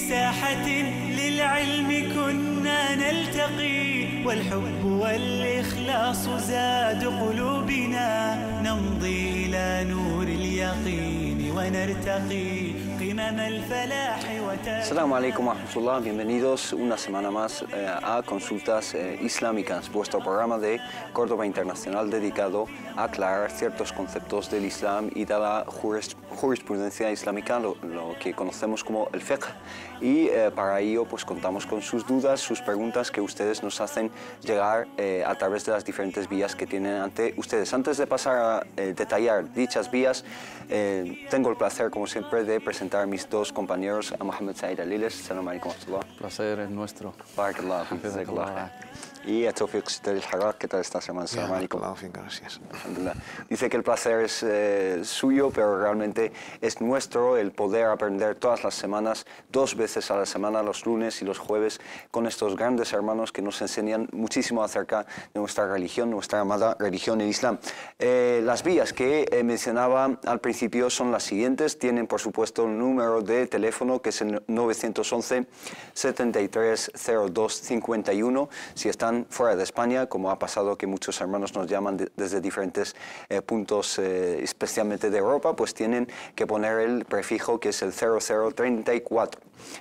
ساحة للعلم كنا نلتقي والحب والإخلاص زاد قلوبنا نمضي إلى نور اليقين ونرتقي قمم الفلاح Assalamu alaikum wa rahmatullah, bienvenidos una semana más a Consultas Islámicas, vuestro programa de Córdoba Internacional dedicado a aclarar ciertos conceptos del Islam y de la jurisprudencia islámica, lo que conocemos como el fiqh. Y para ello pues contamos con sus dudas, sus preguntas que ustedes nos hacen llegar a través de las diferentes vías que tienen ante ustedes. Antes de pasar a detallar dichas vías, tengo el placer, como siempre, de presentar a mis dos compañeros, a Mohamed Said Aliles. Assalamu alaikum wa rahmatullah. El placer es nuestro. Barakallah, y a Tawfiq Sittari al-Harrak. ¿Qué tal estás, hermano? Assalamu alaikum. Gracias. Dice que el placer es suyo, pero realmente es nuestro el poder aprender todas las semanas, 2 veces a la semana, los lunes y los jueves, con estos grandes hermanos que nos enseñan muchísimo acerca de nuestra religión, nuestra amada religión, el Islam. Las vías que mencionaba al principio son las siguientes. Tienen, por supuesto, un número de teléfono que es el 911 73 02 51. Si están fuera de España, como ha pasado que muchos hermanos nos llaman desde diferentes puntos, especialmente de Europa, pues tienen que poner el prefijo que es el 0034.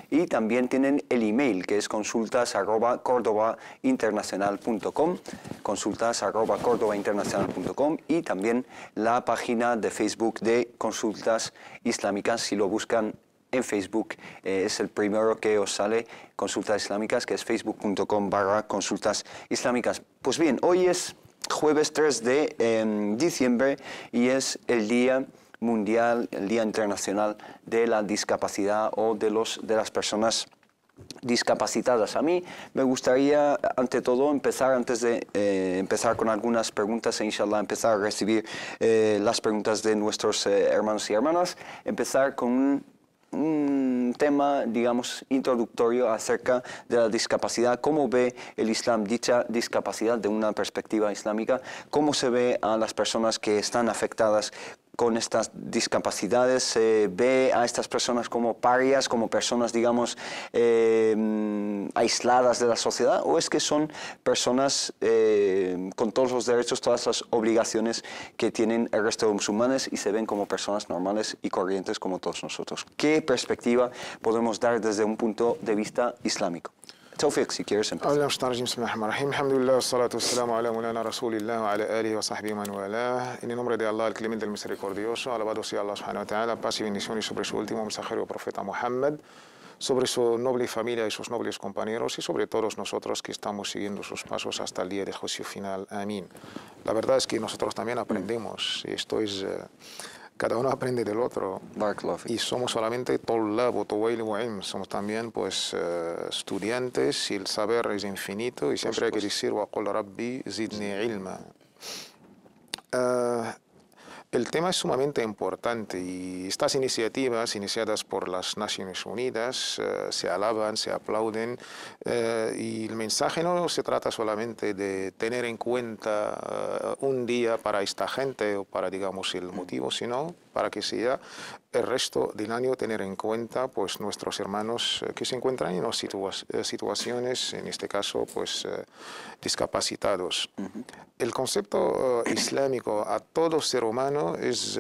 Y también tienen el email que es consultas@cordobainternacional.com, consultas@cordobainternacional.com, y también la página de Facebook de Consultas Islámicas. Si lo buscan en Facebook, es el primero que os sale, Consultas Islámicas, que es facebook.com/consultas islámicas. Pues bien, hoy es jueves 3 de diciembre y es el Día Mundial, el Día Internacional de la Discapacidad o de las personas discapacitadas. A mí me gustaría, ante todo, antes de empezar con algunas preguntas e inshallah empezar a recibir las preguntas de nuestros hermanos y hermanas, empezar con un tema, digamos, introductorio acerca de la discapacidad. ¿Cómo ve el Islam dicha discapacidad de una perspectiva islámica? ¿Cómo se ve a las personas que están afectadas con estas discapacidades? ¿Se ve a estas personas como parias, como personas, digamos, aisladas de la sociedad? ¿O es que son personas con todos los derechos, todas las obligaciones que tienen el resto de los musulmanes y se ven como personas normales y corrientes como todos nosotros? ¿Qué perspectiva podemos dar desde un punto de vista islámico? Tawfiq, si quieres empezar. Alhamdulillah, salatu wassalamu ala mulana rasulillah wa ala alihi wa sahbihi man wala. En el nombre de Allah, el clemente, el misericordioso, alabado sea Allah subhanahu wa ta'ala, paz y bendiciones sobre su último mensajero, profeta Muhammad, sobre su noble familia y sus nobles compañeros y sobre todos nosotros que estamos siguiendo sus pasos hasta el día de juicio final. Amén. La verdad es que nosotros también aprendemos, y esto es... cada uno aprende del otro y somos solamente somos también pues estudiantes y el saber es infinito y siempre hay que decir وَقُلْ رَبِّ زِدْنِي عِلْمًا. El tema es sumamente importante y estas iniciativas iniciadas por las Naciones Unidas se alaban, se aplauden y el mensaje no se trata solamente de tener en cuenta un día para esta gente o para, digamos, el motivo, sino para que sea el resto del año tener en cuenta pues nuestros hermanos que se encuentran en las situaciones, en este caso, pues discapacitados. El concepto islámico a todo ser humano es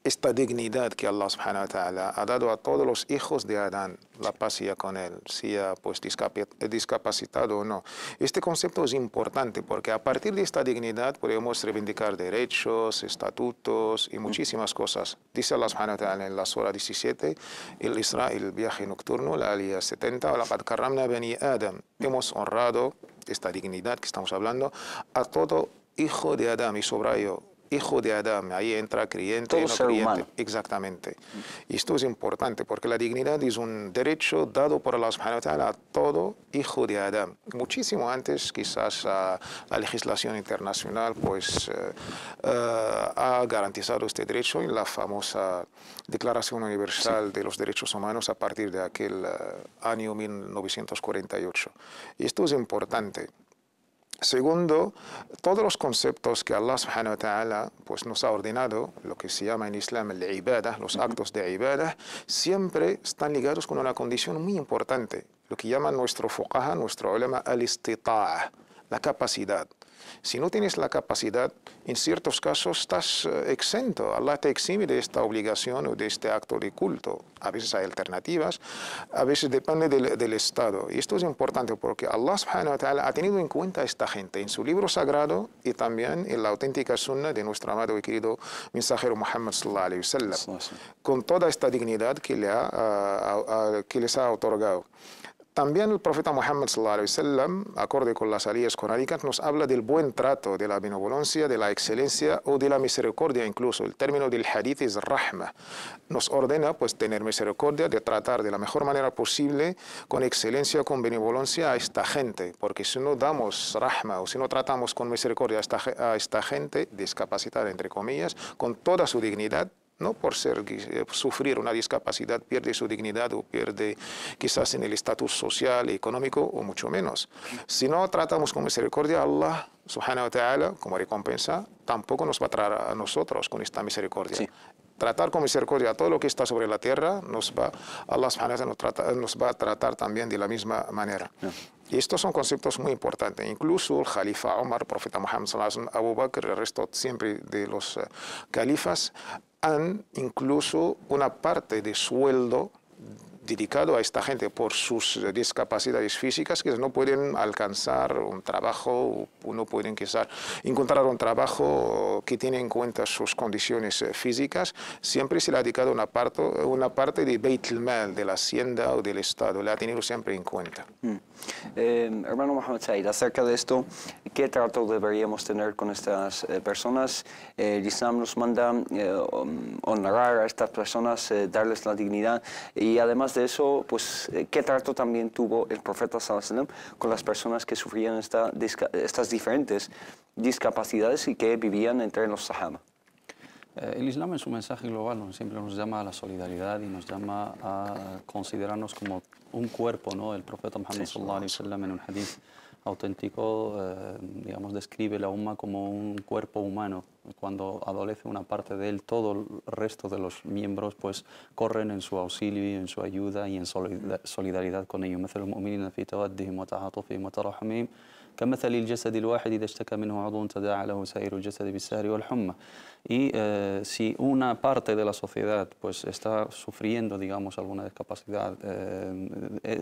esta dignidad que Allah subhanahu wa ta'ala ha dado a todos los hijos de Adán, la paz sea con él, sea pues discapacitado o no. Este concepto es importante porque a partir de esta dignidad podemos reivindicar derechos, estatutos y muchísimas cosas. Dice Allah subhanahu wa ta'ala en la sura 17, el Isra, el viaje nocturno, la aliyah 70, وَلَقَدْ كَرَّمْنَا بَنِي آدَمَ. Hemos honrado esta dignidad que estamos hablando a todo hijo de Adán, y subrayo, hijo de Adán, ahí entra creyente y no creyente. Humano. Exactamente. Y esto es importante porque la dignidad es un derecho dado por Allah subhanahu wa ta'ala a todo hijo de Adán. Muchísimo antes quizás la legislación internacional pues ha garantizado este derecho en la famosa Declaración Universal de los Derechos Humanos a partir de aquel año 1948. Y esto es importante. Segundo, todos los conceptos que Allah subhanahu wa ta'ala pues, nos ha ordenado, lo que se llama en Islam el ibadah, los actos de ibadah, siempre están ligados con una condición muy importante, lo que llaman nuestro fuqaha, nuestro ulama, al-istita'a, la capacidad. Si no tienes la capacidad, en ciertos casos estás exento. Allah te exime de esta obligación o de este acto de culto. A veces hay alternativas, a veces depende del Estado. Y esto es importante porque Allah subhanahu wa ta'ala ha tenido en cuenta a esta gente en su libro sagrado y también en la auténtica sunna de nuestro amado y querido mensajero Muhammad sallallahu alaihi wasallam, con toda esta dignidad que les ha otorgado. También el profeta Muhammad sallallahu alaihi wasallam, acorde con las aliyas coránicas, nos habla del buen trato, de la benevolencia, de la excelencia o de la misericordia incluso. El término del hadith es rahma. Nos ordena pues tener misericordia, de tratar de la mejor manera posible, con excelencia, con benevolencia a esta gente. Porque si no damos rahma o si no tratamos con misericordia a esta gente discapacitada, entre comillas, con toda su dignidad, no por sufrir una discapacidad pierde su dignidad o pierde quizás en el estatus social y económico o mucho menos. Si no tratamos con misericordia, Allah subhanahu wa ta'ala, como recompensa, tampoco nos va a tratar a nosotros con esta misericordia. Sí. Tratar con misericordia a todo lo que está sobre la tierra, Allah subhanahu wa ta'ala nos va a tratar también de la misma manera. Y estos son conceptos muy importantes. Incluso el Jalifa Omar, el profeta Muhammad sallallahu alaihi wasallam, Abu Bakr, el resto siempre de los califas, han incluso una parte de sueldo dedicado a esta gente por sus discapacidades físicas que no pueden alcanzar un trabajo o no pueden quizás encontrar un trabajo que tiene en cuenta sus condiciones físicas. Siempre se le ha dedicado una parte de Beit al-Mal, de la hacienda o del Estado, le ha tenido siempre en cuenta. Hermano Mohamed Said, acerca de esto, ¿qué trato deberíamos tener con estas personas? El Islam nos manda honrar a estas personas, darles la dignidad y además de eso, pues, ¿qué trato también tuvo el profeta sallallahu alaihi wasallam con las personas que sufrían estas diferentes discapacidades y que vivían entre los sahaba? El Islam en su mensaje global siempre nos llama a la solidaridad y nos llama a considerarnos como un cuerpo, ¿no? El profeta Muhammad sallallahu alaihi wasallam en un hadith auténtico, digamos, describe la umma como un cuerpo humano. Cuando adolece una parte de él, todo el resto de los miembros pues corren en su auxilio y en su ayuda y en solidaridad con ellos. مثل المؤمنين في تودهم وتعاطفهم وترحمهم كمثل الجسد الواحد إذا اشتكى منه عضو تداعى له سائر الجسد بالسهر والحمى. Y si una parte de la sociedad pues está sufriendo, digamos, alguna discapacidad,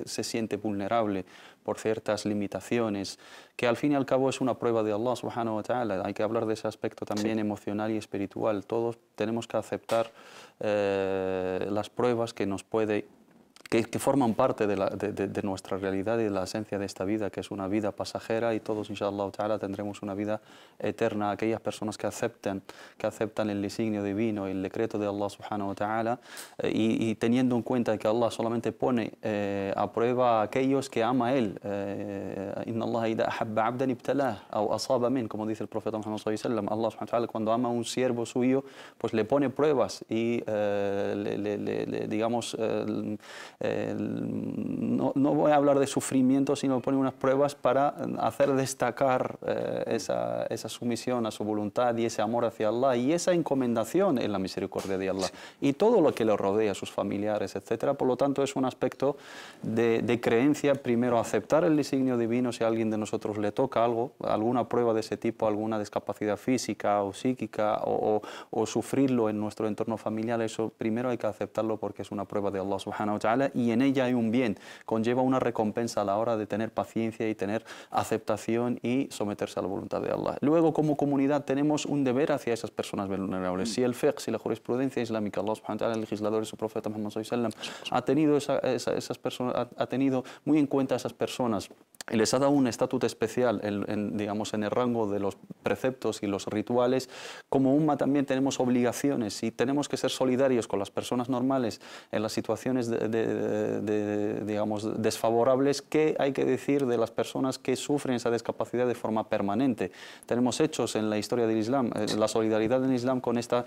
se siente vulnerable por ciertas limitaciones, que al fin y al cabo es una prueba de Allah subhanahu wa ta'ala. Hay que hablar de ese aspecto también emocional y espiritual. Todos tenemos que aceptar las pruebas que nos que forman parte de nuestra realidad y de la esencia de esta vida, que es una vida pasajera, y todos, inshallah ta'ala, tendremos una vida eterna. Aquellas personas que aceptan el designio divino, el decreto de Allah subhanahu wa ta'ala, y teniendo en cuenta que Allah solamente pone a prueba a aquellos que ama a Él. Inna Allah idha ahabba abdan ibtalah, o asaba min, como dice el profeta Muhammad sallallahu alaihi wasallam. Allah subhanahu wa ta'ala, cuando ama a un siervo suyo, pues le pone pruebas y digamos, no voy a hablar de sufrimiento, sino pone unas pruebas para hacer destacar esa sumisión a su voluntad y ese amor hacia Allah y esa encomendación en la misericordia de Allah y todo lo que le rodea, sus familiares, etc. Por lo tanto, es un aspecto de creencia. Primero, aceptar el designio divino si a alguien de nosotros le toca algo, alguna prueba de ese tipo, alguna discapacidad física o psíquica o sufrirlo en nuestro entorno familiar. Eso primero hay que aceptarlo porque es una prueba de Allah subhanahu wa ta'ala y en ella hay un bien, conlleva una recompensa a la hora de tener paciencia y tener aceptación y someterse a la voluntad de Allah. Luego, como comunidad, tenemos un deber hacia esas personas vulnerables. Si el fiqh, si la jurisprudencia islámica, Allah subhanahu wa ta'ala, el legislador y su profeta Muhammad sallallahu alaihi wasallam, ha tenido muy en cuenta a esas personas y les ha dado un estatuto especial digamos, en el rango de los preceptos y los rituales. Como umma también tenemos obligaciones y tenemos que ser solidarios con las personas normales en las situaciones digamos, desfavorables. ¿Qué hay que decir de las personas que sufren esa discapacidad de forma permanente? Tenemos hechos en la historia del Islam. La solidaridad en el Islam con esta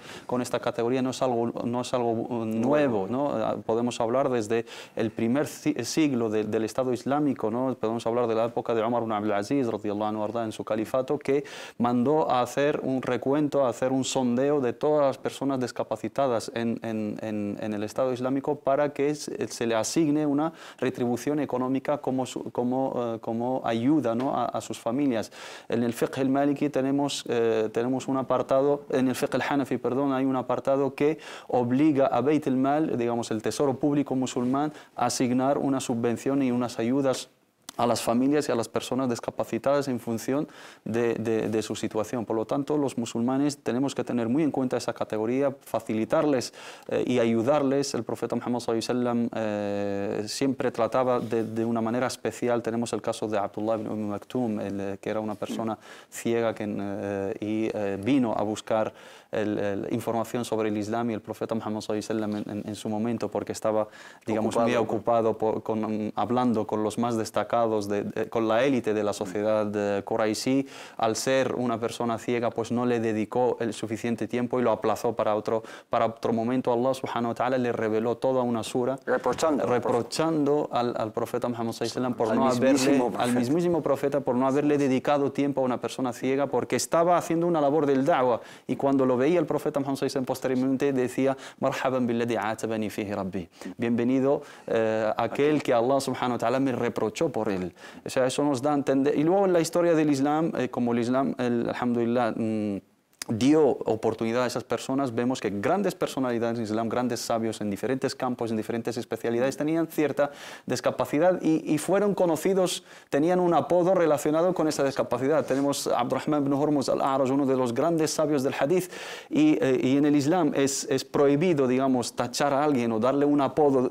categoría no es algo nuevo, ¿no? Podemos hablar desde el primer siglo del Estado Islámico, ¿no? Podemos hablar de de la época de Umar ibn Abdul Aziz, radiyallahu anhu arda, en su califato, que mandó a hacer un recuento, a hacer un sondeo de todas las personas discapacitadas en el Estado Islámico para que se le asigne una retribución económica como ayuda, ¿no?, a sus familias. En el fiqh al-Maliki tenemos un apartado, en el fiqh al-Hanafi, perdón, hay un apartado que obliga a Beit al-Mal, digamos el tesoro público musulmán, a asignar una subvención y unas ayudas a las familias y a las personas discapacitadas en función de su situación. Por lo tanto, los musulmanes tenemos que tener muy en cuenta esa categoría, facilitarles y ayudarles. El profeta Muhammad sallallahu alaihi wasallam siempre trataba de una manera especial. Tenemos el caso de Abdullah ibn Umm Maktum, que era una persona ciega y vino a buscar información sobre el Islam, y el profeta Muhammad sallallahu alaihi wasallam en su momento, porque estaba, digamos, muy ocupado hablando con los más destacados, con la élite de la sociedad quraisí, al ser una persona ciega, pues no le dedicó el suficiente tiempo y lo aplazó para otro momento. Allah subhanahu wa ta'ala le reveló toda una sura reprochando al profeta Muhammad sallallahu alaihi wasallam al mismísimo profeta por no haberle dedicado tiempo a una persona ciega, porque estaba haciendo una labor del da'wa, y cuando lo veía el profeta Muhammad sallallahu alaihi wasallam posteriormente decía: marhaban billadhi atabani fihi rabbi, bienvenido aquel que Allah subhanahu wa ta'ala me reprochó por él. O sea, eso nos da a entender. Y luego en la historia del Islam, como el Islam, alhamdulillah, dio oportunidad a esas personas, vemos que grandes personalidades del Islam, grandes sabios en diferentes campos, en diferentes especialidades, tenían cierta discapacidad y fueron conocidos, tenían un apodo relacionado con esa discapacidad. Tenemos a Abdurrahman ibn Hurmuz al-A'raj, uno de los grandes sabios del hadith, y en el Islam es prohibido, digamos, tachar a alguien o darle un apodo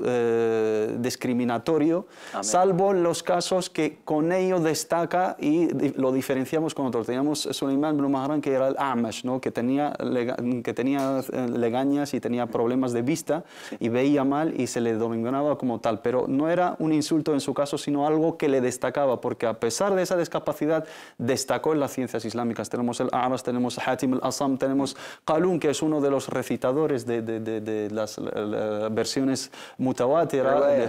discriminatorio, salvo en los casos que con ello destaca y lo diferenciamos con otros. Teníamos Sulaiman ibn Mahran, que era el A'mash, ¿no?, que tenía legañas y tenía problemas de vista y veía mal y se le denominaba como tal, pero no era un insulto en su caso, sino algo que le destacaba, porque a pesar de esa discapacidad destacó en las ciencias islámicas. Tenemos el A'raj, tenemos Hatim al-Asam, tenemos Qalun, que es uno de los recitadores de las versiones mutawatira,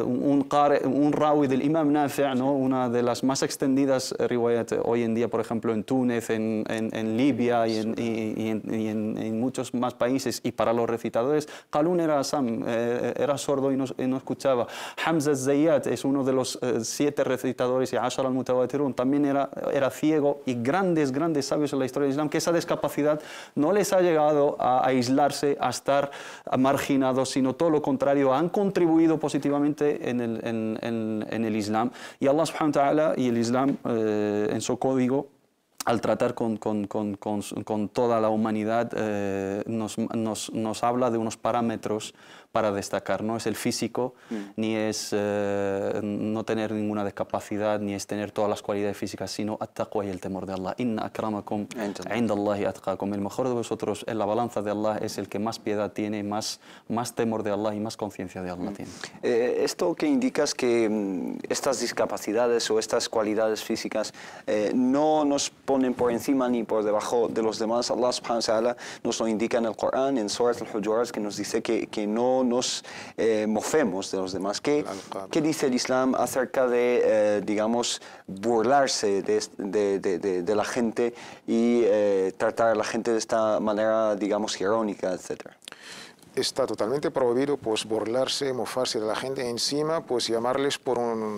un rawi del Imam Nafi', ¿no?, una de las más extendidas riwayat hoy en día, por ejemplo, en Túnez, en Libia y en muchos más países. Y para los recitadores, Qalun era Asam, era sordo y no escuchaba. Hamza al-Zayyat es uno de los 7 recitadores, y Ashar al-Mutawatirun también era ciego, y grandes sabios en la historia del Islam, que esa discapacidad no les ha llegado a aislarse, a estar marginados, sino todo lo contrario, han contribuido positivamente en el Islam. Y Allah subhanahu wa ta'ala y el Islam en su código, al tratar con toda la humanidad, nos habla de unos parámetros para destacar. No es el físico, ni es no tener ninguna discapacidad, ni es tener todas las cualidades físicas, sino at-taqwa y el temor de Allah. Inna akramakum inda Allahi atqakum. El mejor de vosotros en la balanza de Allah es el que más piedad tiene, más temor de Allah y más conciencia de Allah tiene. Esto que indicas que estas discapacidades o estas cualidades físicas no nos ponen por encima ni por debajo de los demás. Allah subhanahu wa ta'ala nos lo indica en el Corán, en Surat al-Hujurat, que nos dice que no nos mofemos de los demás. ¿Qué dice el Islam acerca de, digamos, burlarse de la gente y tratar a la gente de esta manera, digamos, irónica, etcétera? Está totalmente prohibido, pues, burlarse, mofarse de la gente, encima, pues, llamarles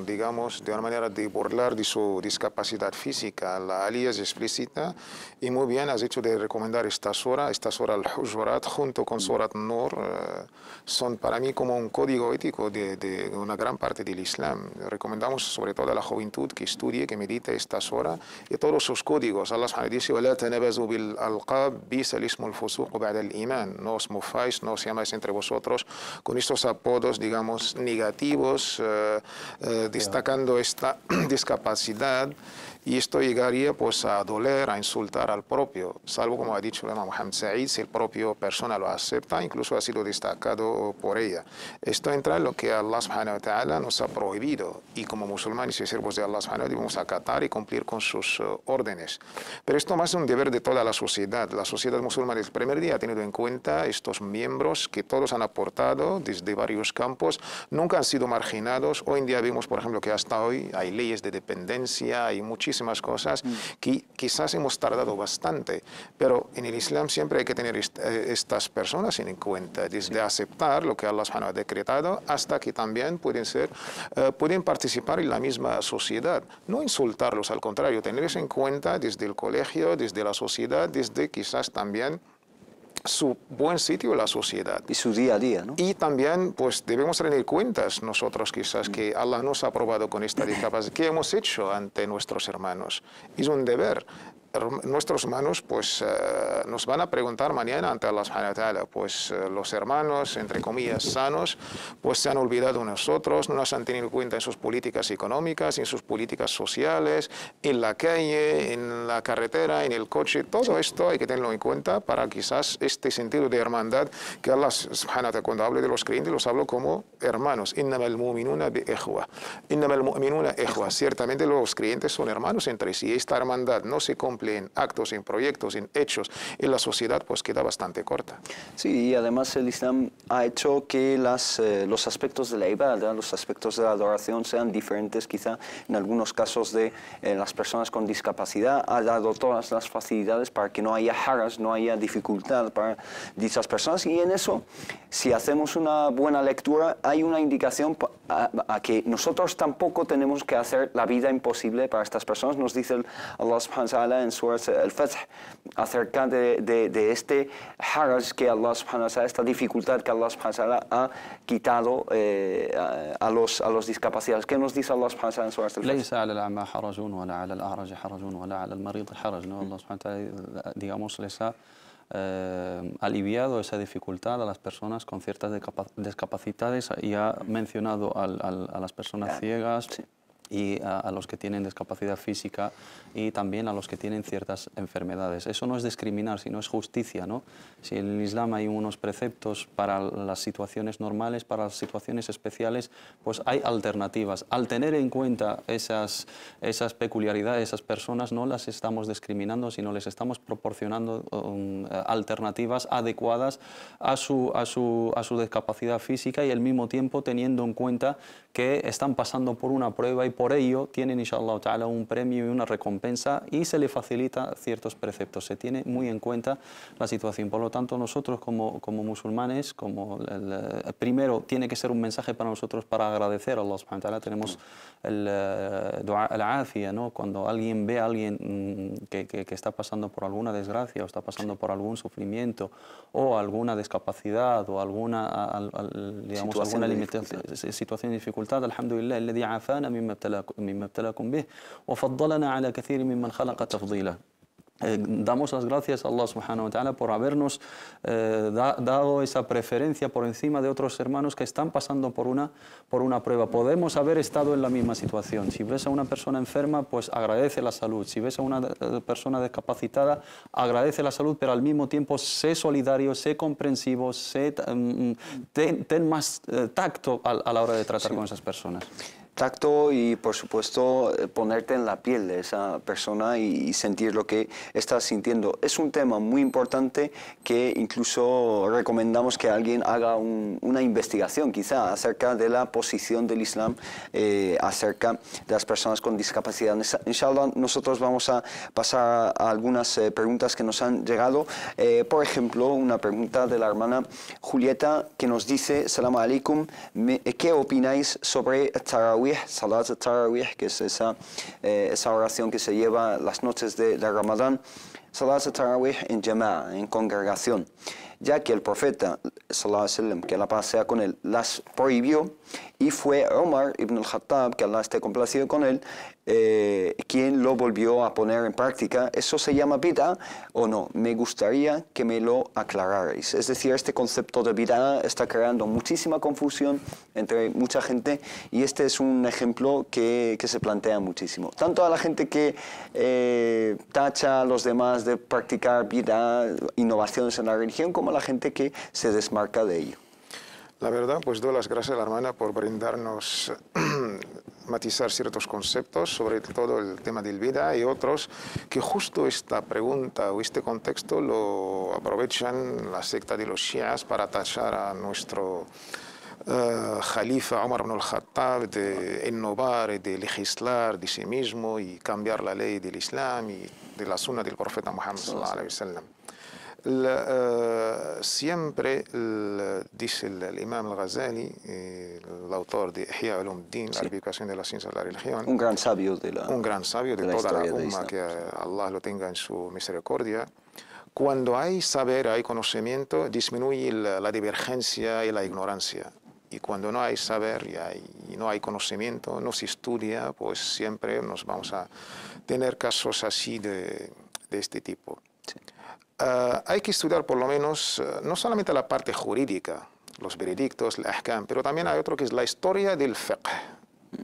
digamos, de una manera de burlar de su discapacidad física. La alía es explícita, y muy bien has hecho de recomendar esta sura al-Hujurat, junto con Surat Nur, son para mí como un código ético de una gran parte del Islam. Recomendamos sobre todo a la juventud que estudie, que medite esta sura y todos sus códigos. Allah subhanahu dice: وَلَا تَنَبَزُوا بِالْأَلْقَابِ بِئْسَ الْإِسْمُ الْفُسُوقُ بَعْدَ الْإِيمَانِ. No os mofáis, no os llamáis entre vosotros con estos apodos, digamos, negativos, destacando esta discapacidad, y esto llegaría, pues, a doler, a insultar al propio, salvo, como ha dicho el Imam Muhammad Sa'id, si el propio persona lo acepta, incluso ha sido destacado por ella. Esto entra en lo que Allah subhanahu wa ta'ala nos ha prohibido, y como musulmanes y siervos de Allah subhanahu wa ta'ala debemos acatar y cumplir con sus órdenes. Pero esto más es un deber de toda la sociedad. La sociedad musulmana desde el primer día ha tenido en cuenta estos miembros hermanos que todos han aportado desde varios campos, nunca han sido marginados. Hoy en día vemos, por ejemplo, que hasta hoy hay leyes de dependencia, hay muchísimas cosas que quizás hemos tardado bastante, pero en el Islam siempre hay que tener estas personas en cuenta, desde aceptar lo que Allah subhanahu ha decretado hasta que también pueden participar en la misma sociedad. No insultarlos, al contrario, tenerlos en cuenta desde el colegio, desde la sociedad, desde quizás también su buen sitio en la sociedad. Y su día a día, ¿no? Y también pues debemos tener cuentas nosotros quizás que Allah nos ha aprobado con esta discapacidad. ¿Qué hemos hecho ante nuestros hermanos? Es un deber. Nuestros hermanos pues nos van a preguntar mañana ante Allah subhanahu wa ta'ala, pues los hermanos, entre comillas, sanos, pues se han olvidado de nosotros, no nos han tenido en cuenta en sus políticas económicas, en sus políticas sociales, en la calle, en la carretera, en el coche. Todo esto hay que tenerlo en cuenta para quizás este sentido de hermandad que Allah subhanahu wa ta'ala, cuando hable de los creyentes, los hablo como hermanos. Innamal mu'minuna bi ikhwa. Innamal mu'minuna ikhwa. Ciertamente los creyentes son hermanos entre sí. Esta hermandad no se cumple en actos, en proyectos, en hechos, en la sociedad, pues queda bastante corta. Sí, y además el Islam ha hecho que los aspectos de la ibadah, los aspectos de la adoración sean diferentes, quizá en algunos casos de las personas con discapacidad. Ha dado todas las facilidades para que no haya haraj, no haya dificultad para dichas personas, y en eso, si hacemos una buena lectura, hay una indicación a que nosotros tampoco tenemos que hacer la vida imposible para estas personas. Nos dice Allah subhanahu wa ta'ala en Surat al-Fath acerca de este haraj que Allah subhanahu wa ta'ala, esta dificultad que Allah subhanahu wa ta'ala ha quitado a los discapacitados. ¿Qué nos dice Allah subhanahu wa ta'ala en Surat al-Fath? ليس على الأعمى حرج ولا على الأعرج حرج ولا على المريض حرج, ¿no? Allah subhanahu wa ta'ala, digamos, les ha aliviado esa dificultad a las personas con ciertas discapacidades, y ha mencionado a las personas ciegas, sí, y a los que tienen discapacidad física, y también a los que tienen ciertas enfermedades. Eso no es discriminar, sino es justicia, ¿no? Si en el Islam hay unos preceptos para las situaciones normales, para las situaciones especiales, pues hay alternativas. Al tener en cuenta esas peculiaridades, esas personas, no las estamos discriminando, sino les estamos proporcionando alternativas adecuadas a su discapacidad física, y al mismo tiempo teniendo en cuenta que están pasando por una prueba y por ello tienen, inshallah ta'ala, un premio y una recompensa, y se le facilita ciertos preceptos. Se tiene muy en cuenta la situación. Por lo tanto, nosotros como musulmanes, primero tiene que ser un mensaje para nosotros para agradecer a Allah subhanahu wa ta'ala. Tenemos el dua al-afia, ¿no? Cuando alguien ve a alguien que está pasando por alguna desgracia, o está pasando por algún sufrimiento, o alguna discapacidad, o alguna situación de dificultad, alhamdulillah, alladhi afana mimma ibtalakum bih wa faddalana ala kathirin mimman khalaqa tafdila. Damos las gracias a Allah subhanahu wa ta'ala por habernos dado esa preferencia por encima de otros hermanos que están pasando por una prueba. Podemos haber estado en la misma situación. Si ves a una persona enferma, pues agradece la salud. Si ves a una persona discapacitada, agradece la salud, pero al mismo tiempo sé solidario, sé comprensivo, ten más tacto a la hora de tratar con esas personas. Tacto y, por supuesto, ponerte en la piel de esa persona y sentir lo que estás sintiendo. Es un tema muy importante que incluso recomendamos que alguien haga una investigación, quizá, acerca de la posición del Islam, acerca de las personas con discapacidad. Inshallah, nosotros vamos a pasar a algunas preguntas que nos han llegado. Por ejemplo, una pregunta de la hermana Julieta, que nos dice: Salam alaikum, ¿qué opináis sobre Tarawih? Salat al-Tarawih, que es esa oración que se lleva las noches de Ramadán. Salat al-Tarawih en jama'a, en congregación, ya que el profeta, sallallahu alaihi wasallam, que la paz sea con él, las prohibió, y fue Omar ibn al-Khattab, que Allah esté complacido con él, quien lo volvió a poner en práctica. ¿Eso se llama bid'a o no? Me gustaría que me lo aclararais. Es decir, este concepto de bid'a está creando muchísima confusión entre mucha gente, y este es un ejemplo que se plantea muchísimo. Tanto a la gente que tacha a los demás de practicar bid'a, innovaciones en la religión, como a la gente que se desmarca de ello. La verdad, pues doy las gracias a la hermana por brindarnos, matizar ciertos conceptos, sobre todo el tema del vida y otros, que justo esta pregunta o este contexto lo aprovechan la secta de los shias para tachar a nuestro Jalifa Omar ibn al-Khattab de innovar y de legislar de sí mismo y cambiar la ley del Islam y de la sunna del profeta Muhammad sallallahu alaihi wasallam. Siempre dice el imam al-Ghazali, el autor de Ihya Ulumuddin, la Eradicación de la Ciencia de la Religión, un gran sabio de toda la umma, que Allah lo tenga en su misericordia. Cuando hay saber, hay conocimiento, disminuye la divergencia y la ignorancia. Y cuando no hay saber y no hay conocimiento, no se estudia, pues siempre nos vamos a tener casos así de este tipo. Sí. Hay que estudiar por lo menos no solamente la parte jurídica, los veredictos, el ahkam, pero también hay otro que es la historia del fiqh.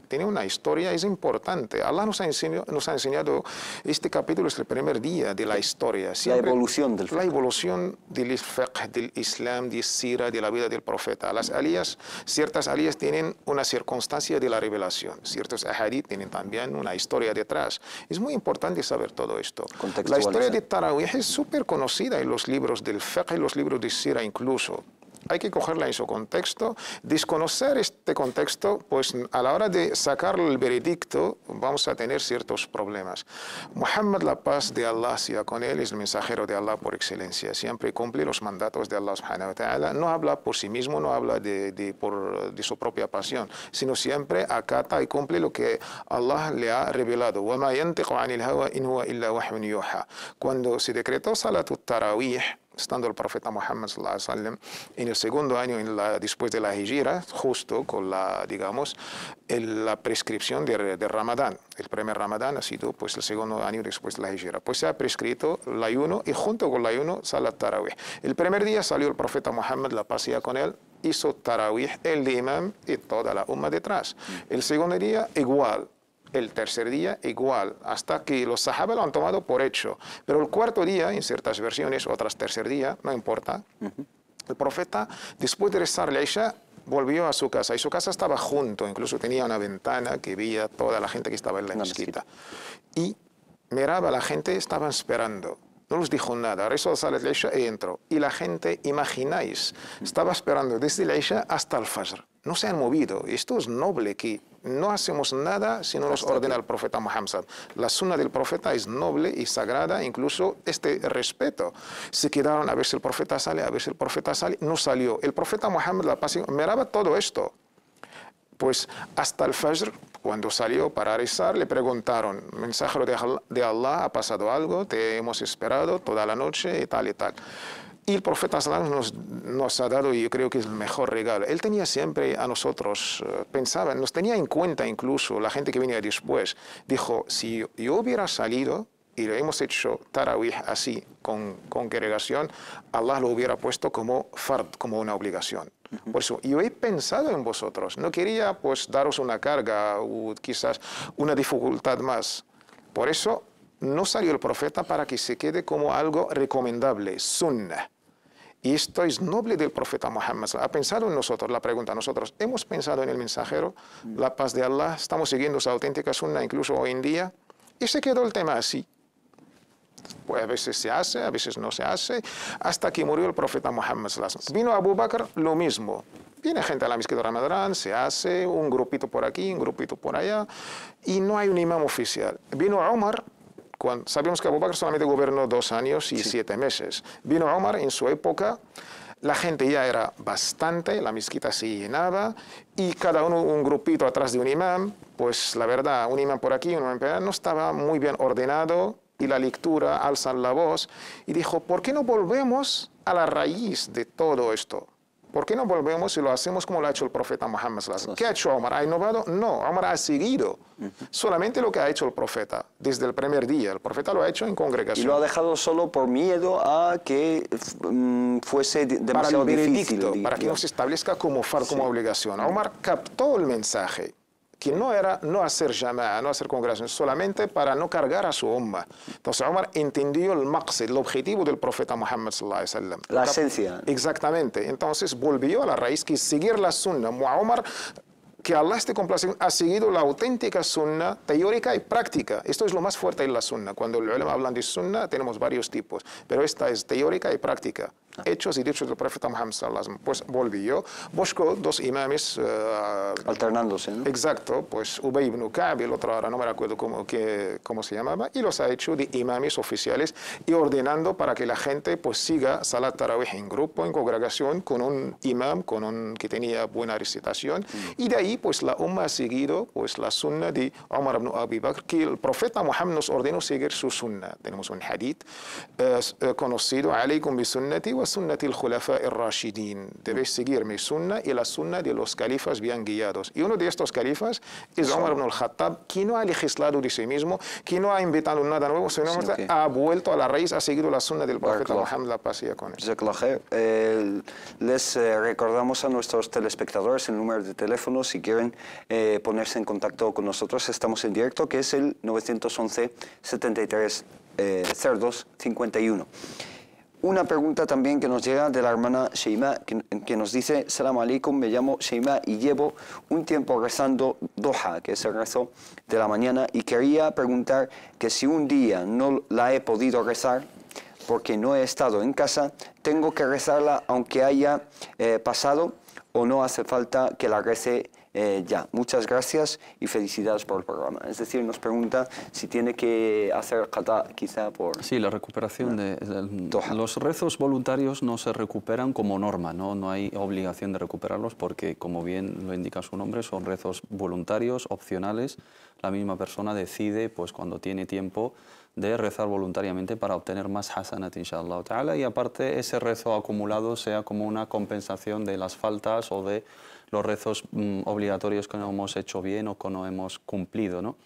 Tiene una historia, es importante. Allah nos ha enseñado, este capítulo es el primer día de la historia. Siempre, la evolución del fiqh. La evolución del fiqh, del Islam, del sira, de la vida del profeta. Las aliyas, ciertas aliyas tienen una circunstancia de la revelación. Ciertos ahadith tienen también una historia detrás. Es muy importante saber todo esto. La historia de Tarawih es súper conocida en los libros del fiqh y los libros de sira incluso. Hay que cogerla en su contexto. Desconocer este contexto, pues a la hora de sacar el veredicto vamos a tener ciertos problemas. Muhammad, la paz de Allah sea con él, es el mensajero de Allah por excelencia. Siempre cumple los mandatos de Allah subhanahu wa ta'ala. No habla por sí mismo, no habla de su propia pasión, sino siempre acata y cumple lo que Allah le ha revelado. وَمَا يَنْتِقُ عَنِ الْهَوَى إِنْ هُوَ إِلَّا وَحْيٌ يُوحَى. Cuando se decretó Salatut Tarawih, estando el profeta Muhammad sallallahu alaihi wasallam en el segundo año después de la Hijra, justo con la prescripción de Ramadán. El primer Ramadán ha sido pues el segundo año después de la Hijra. Pues se ha prescrito el ayuno y junto con el ayuno Salat Tarawih. El primer día salió el profeta Muhammad, la paz sea con él, hizo Tarawih, el imam y toda la umma detrás. El segundo día igual. El tercer día igual, hasta que los sahaba lo han tomado por hecho. Pero el cuarto día, en ciertas versiones, otras tercer día, no importa, el profeta, después de rezar la Isha, volvió a su casa. Y su casa estaba junto, incluso tenía una ventana que veía toda la gente que estaba en la mezquita. Y miraba a la gente, estaban esperando. No les dijo nada, rezó la Isha y entró. Y la gente, imagináis, estaba esperando desde la Isha hasta el Fajr. No se han movido. Esto es noble, que no hacemos nada si no nos ordena el profeta Muhammad. La sunna del profeta es noble y sagrada, incluso este respeto. Se quedaron a ver si el profeta sale, a ver si el profeta sale. No salió. El profeta Muhammad miraba todo esto. Pues hasta el Fajr, cuando salió para rezar, le preguntaron, mensajero de Allah, ¿ha pasado algo? Te hemos esperado toda la noche y tal y tal. Y el profeta nos ha dado, y yo creo que es el mejor regalo. Él tenía siempre a nosotros, pensaba, nos tenía en cuenta incluso la gente que venía después. Dijo, si yo hubiera salido y lo hemos hecho Tarawih así, con congregación, Allah lo hubiera puesto como fard, como una obligación. Por eso, yo he pensado en vosotros. No quería pues daros una carga o quizás una dificultad más. Por eso, no salió el profeta para que se quede como algo recomendable, sunnah. Y esto es noble del profeta Muhammad. Ha pensado en nosotros, la pregunta, nosotros hemos pensado en el mensajero, la paz de Allah, estamos siguiendo su auténtica sunnah incluso hoy en día, y se quedó el tema así. Pues a veces se hace, a veces no se hace, hasta que murió el profeta Muhammad. Vino Abu Bakr, lo mismo. Viene gente a la mezquita de Ramadán, se hace un grupito por aquí, un grupito por allá, y no hay un imam oficial. Vino Omar. Sabemos que Abu Bakr solamente gobernó 2 años y 7 meses. Vino Omar en su época, la gente ya era bastante, la mezquita se llenaba y cada uno un grupito atrás de un imam, pues la verdad, un imam por aquí, un imam por allá, no estaba muy bien ordenado y la lectura alzan la voz y dijo, ¿por qué no volvemos a la raíz de todo esto? ¿Por qué no volvemos y lo hacemos como lo ha hecho el profeta Muhammad? ¿Qué ha hecho Omar? ¿Ha innovado? No, Omar ha seguido solamente lo que ha hecho el profeta desde el primer día. El profeta lo ha hecho en congregación. Y lo ha dejado solo por miedo a que fuese demasiado difícil. Para que no se establezca como fard, como obligación. Omar captó el mensaje. que no era no hacer jama'a, no hacer congregación, solamente para no cargar a su umma. Entonces Omar entendió el maqsid, el objetivo del profeta Muhammad sallallahu alaihi wasallam. La esencia. Exactamente. Entonces volvió a la raíz que seguir la sunna. Omar, que Allah esté complacido, ha seguido la auténtica sunna teórica y práctica. Esto es lo más fuerte en la sunna. Cuando los ulema hablan de sunna, tenemos varios tipos, pero esta es teórica y práctica. Hechos y dichos del profeta Muhammad sallallahu alaihi wasallam. Pues volvió, buscó dos imames alternándose, ¿no? Exacto, pues Ubay ibn Ka'b, el otro ahora no me recuerdo cómo se llamaba, y los ha hecho de imames oficiales y ordenando para que la gente pues siga Salat Tarawih en grupo, en congregación, con un imam, que tenía buena recitación, y de ahí pues la umma ha seguido pues la sunna de Omar ibn Abi Bakr, que el profeta Muhammad nos ordenó seguir su sunna. Tenemos un hadith conocido, alaykum bi sunnati wa sunnati al-khulafa ar-rashidin. Debéis seguir mi sunna y la sunna de los califas bien guiados. Y uno de estos califas es Omar ibn al-Khattab, que no ha legislado de sí mismo, que no ha inventado nada nuevo, sino que ha vuelto a la raíz, ha seguido la sunna del profeta Muhammad, la paz sea con él. Les recordamos a nuestros telespectadores el número de teléfono si quieren ponerse en contacto con nosotros. Estamos en directo, que es el 911 73 02 51. Una pregunta también que nos llega de la hermana Sheima, que nos dice: Salam alaikum, me llamo Sheima y llevo un tiempo rezando Duha, que es el rezo de la mañana, y quería preguntar que si un día no la he podido rezar porque no he estado en casa, ¿tengo que rezarla aunque haya pasado o no hace falta que la rece ya? Muchas gracias y felicidades por el programa. Es decir, nos pregunta si tiene que hacer qada quizá por... Sí, la recuperación de los rezos voluntarios no se recuperan como norma, no hay obligación de recuperarlos porque, como bien lo indica su nombre, son rezos voluntarios, opcionales. La misma persona decide, pues cuando tiene tiempo, de rezar voluntariamente para obtener más hasanat, inshallah ta'ala, y aparte ese rezo acumulado sea como una compensación de las faltas o de los rezos obligatorios que no hemos hecho bien o que no hemos cumplido, ¿no?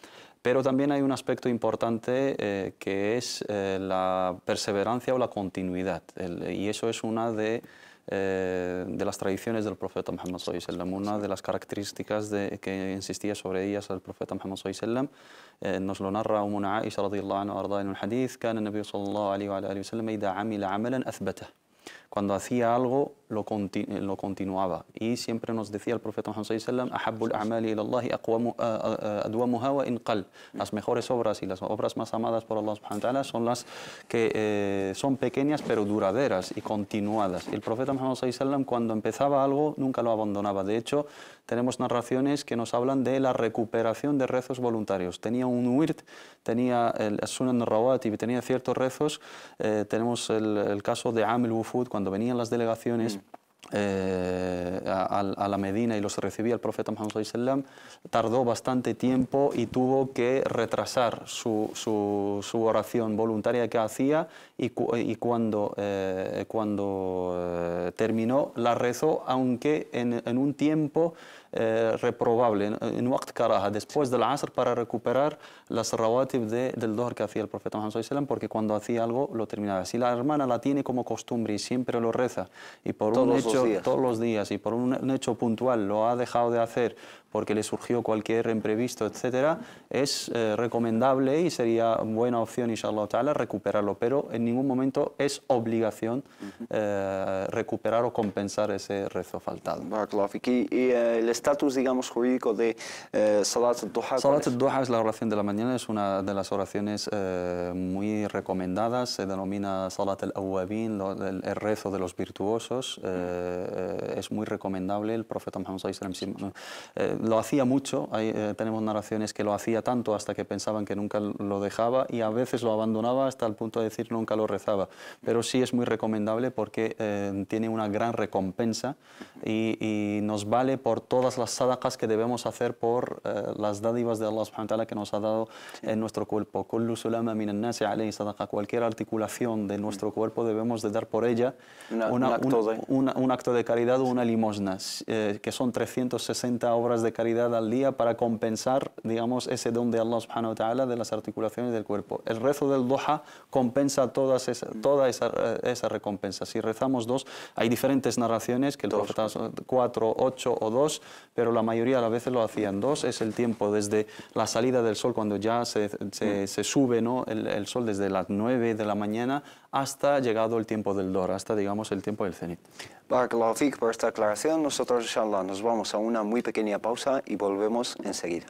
Pero también hay un aspecto importante que es la perseverancia o la continuidad, y eso es una de las tradiciones del profeta Muhammad sallallahu alaihi wasallam, una de las características que insistía sobre ellas el profeta Muhammad sallallahu alaihi wasallam. Nos lo narra Ummuna Aisha radiyallahu anha arda en un hadith: كان النبي صلى الله عليه وآله وسلم إذا عمل عملا أثبته. Cuando hacía algo, lo continuaba. Y siempre nos decía el profeta Muhammad sallallahu alaihi wasallam: ahabbul a'mali ila Allah adwamuha wa in qal. Las mejores obras y las obras más amadas por Allah subhanahu wa ta'ala son las que son pequeñas pero duraderas y continuadas. Y el profeta Muhammad sallallahu alaihi wasallam, cuando empezaba algo, nunca lo abandonaba. De hecho, tenemos narraciones que nos hablan de la recuperación de rezos voluntarios. Tenía un wird, tenía el sunan rawatib, tenía ciertos rezos. Tenemos el caso de Amil Wufud, cuando venían las delegaciones a la Medina y los recibía el profeta Muhammad sallallahu alaihi wasallam, tardó bastante tiempo y tuvo que retrasar su oración voluntaria que hacía, y cuando terminó la rezó, aunque en un tiempo reprobable, en waqt karaha, después del asr, para recuperar las rawatib del dohr que hacía el profeta Muhammad sallallahu alaihi wasallam, porque cuando hacía algo lo terminaba. Si la hermana la tiene como costumbre y siempre lo reza, y por un hecho todos los días y por un hecho puntual lo ha dejado de hacer porque le surgió cualquier imprevisto, etcétera, es recomendable y sería buena opción, inshallah ta'ala, recuperarlo, pero en ningún momento es obligación recuperar o compensar ese rezo faltado. Y el estatus, digamos, jurídico de Salat al-Duha. Salat al-Duha es la oración de la mañana, es una de las oraciones muy recomendadas, se denomina Salat al-Awwabin, el rezo de los virtuosos. Es muy recomendable. El profeta Muhammad sallallahu alaihi wasallam lo hacía mucho. Tenemos narraciones que lo hacía tanto hasta que pensaban que nunca lo dejaba, y a veces lo abandonaba hasta el punto de decir nunca lo rezaba. Pero sí es muy recomendable porque tiene una gran recompensa y nos vale por todas las sadaqas que debemos hacer por las dádivas de Allah subhanahu wa ta'ala que nos ha dado en nuestro cuerpo. Kullu sulama minan nasi alayhi sadaqa. Cualquier articulación de nuestro cuerpo debemos de dar por ella un acto de caridad o una limosna, que son 360 obras de caridad al día para compensar, digamos, ese don de Allah subhanahu wa ta'ala de las articulaciones del cuerpo. El rezo del Duha compensa toda esa recompensa. Si rezamos dos, hay diferentes narraciones, que el profeta 4, 8 o 2, pero la mayoría de las veces lo hacían. 2 es el tiempo desde la salida del sol, cuando ya se sube, ¿no?, el sol desde las 9 de la mañana hasta llegado el tiempo del Dor, hasta, digamos, el tiempo del cenit. Barakallahu fik por esta aclaración. Nosotros, inshallah, nos vamos a una muy pequeña pausa y volvemos enseguida.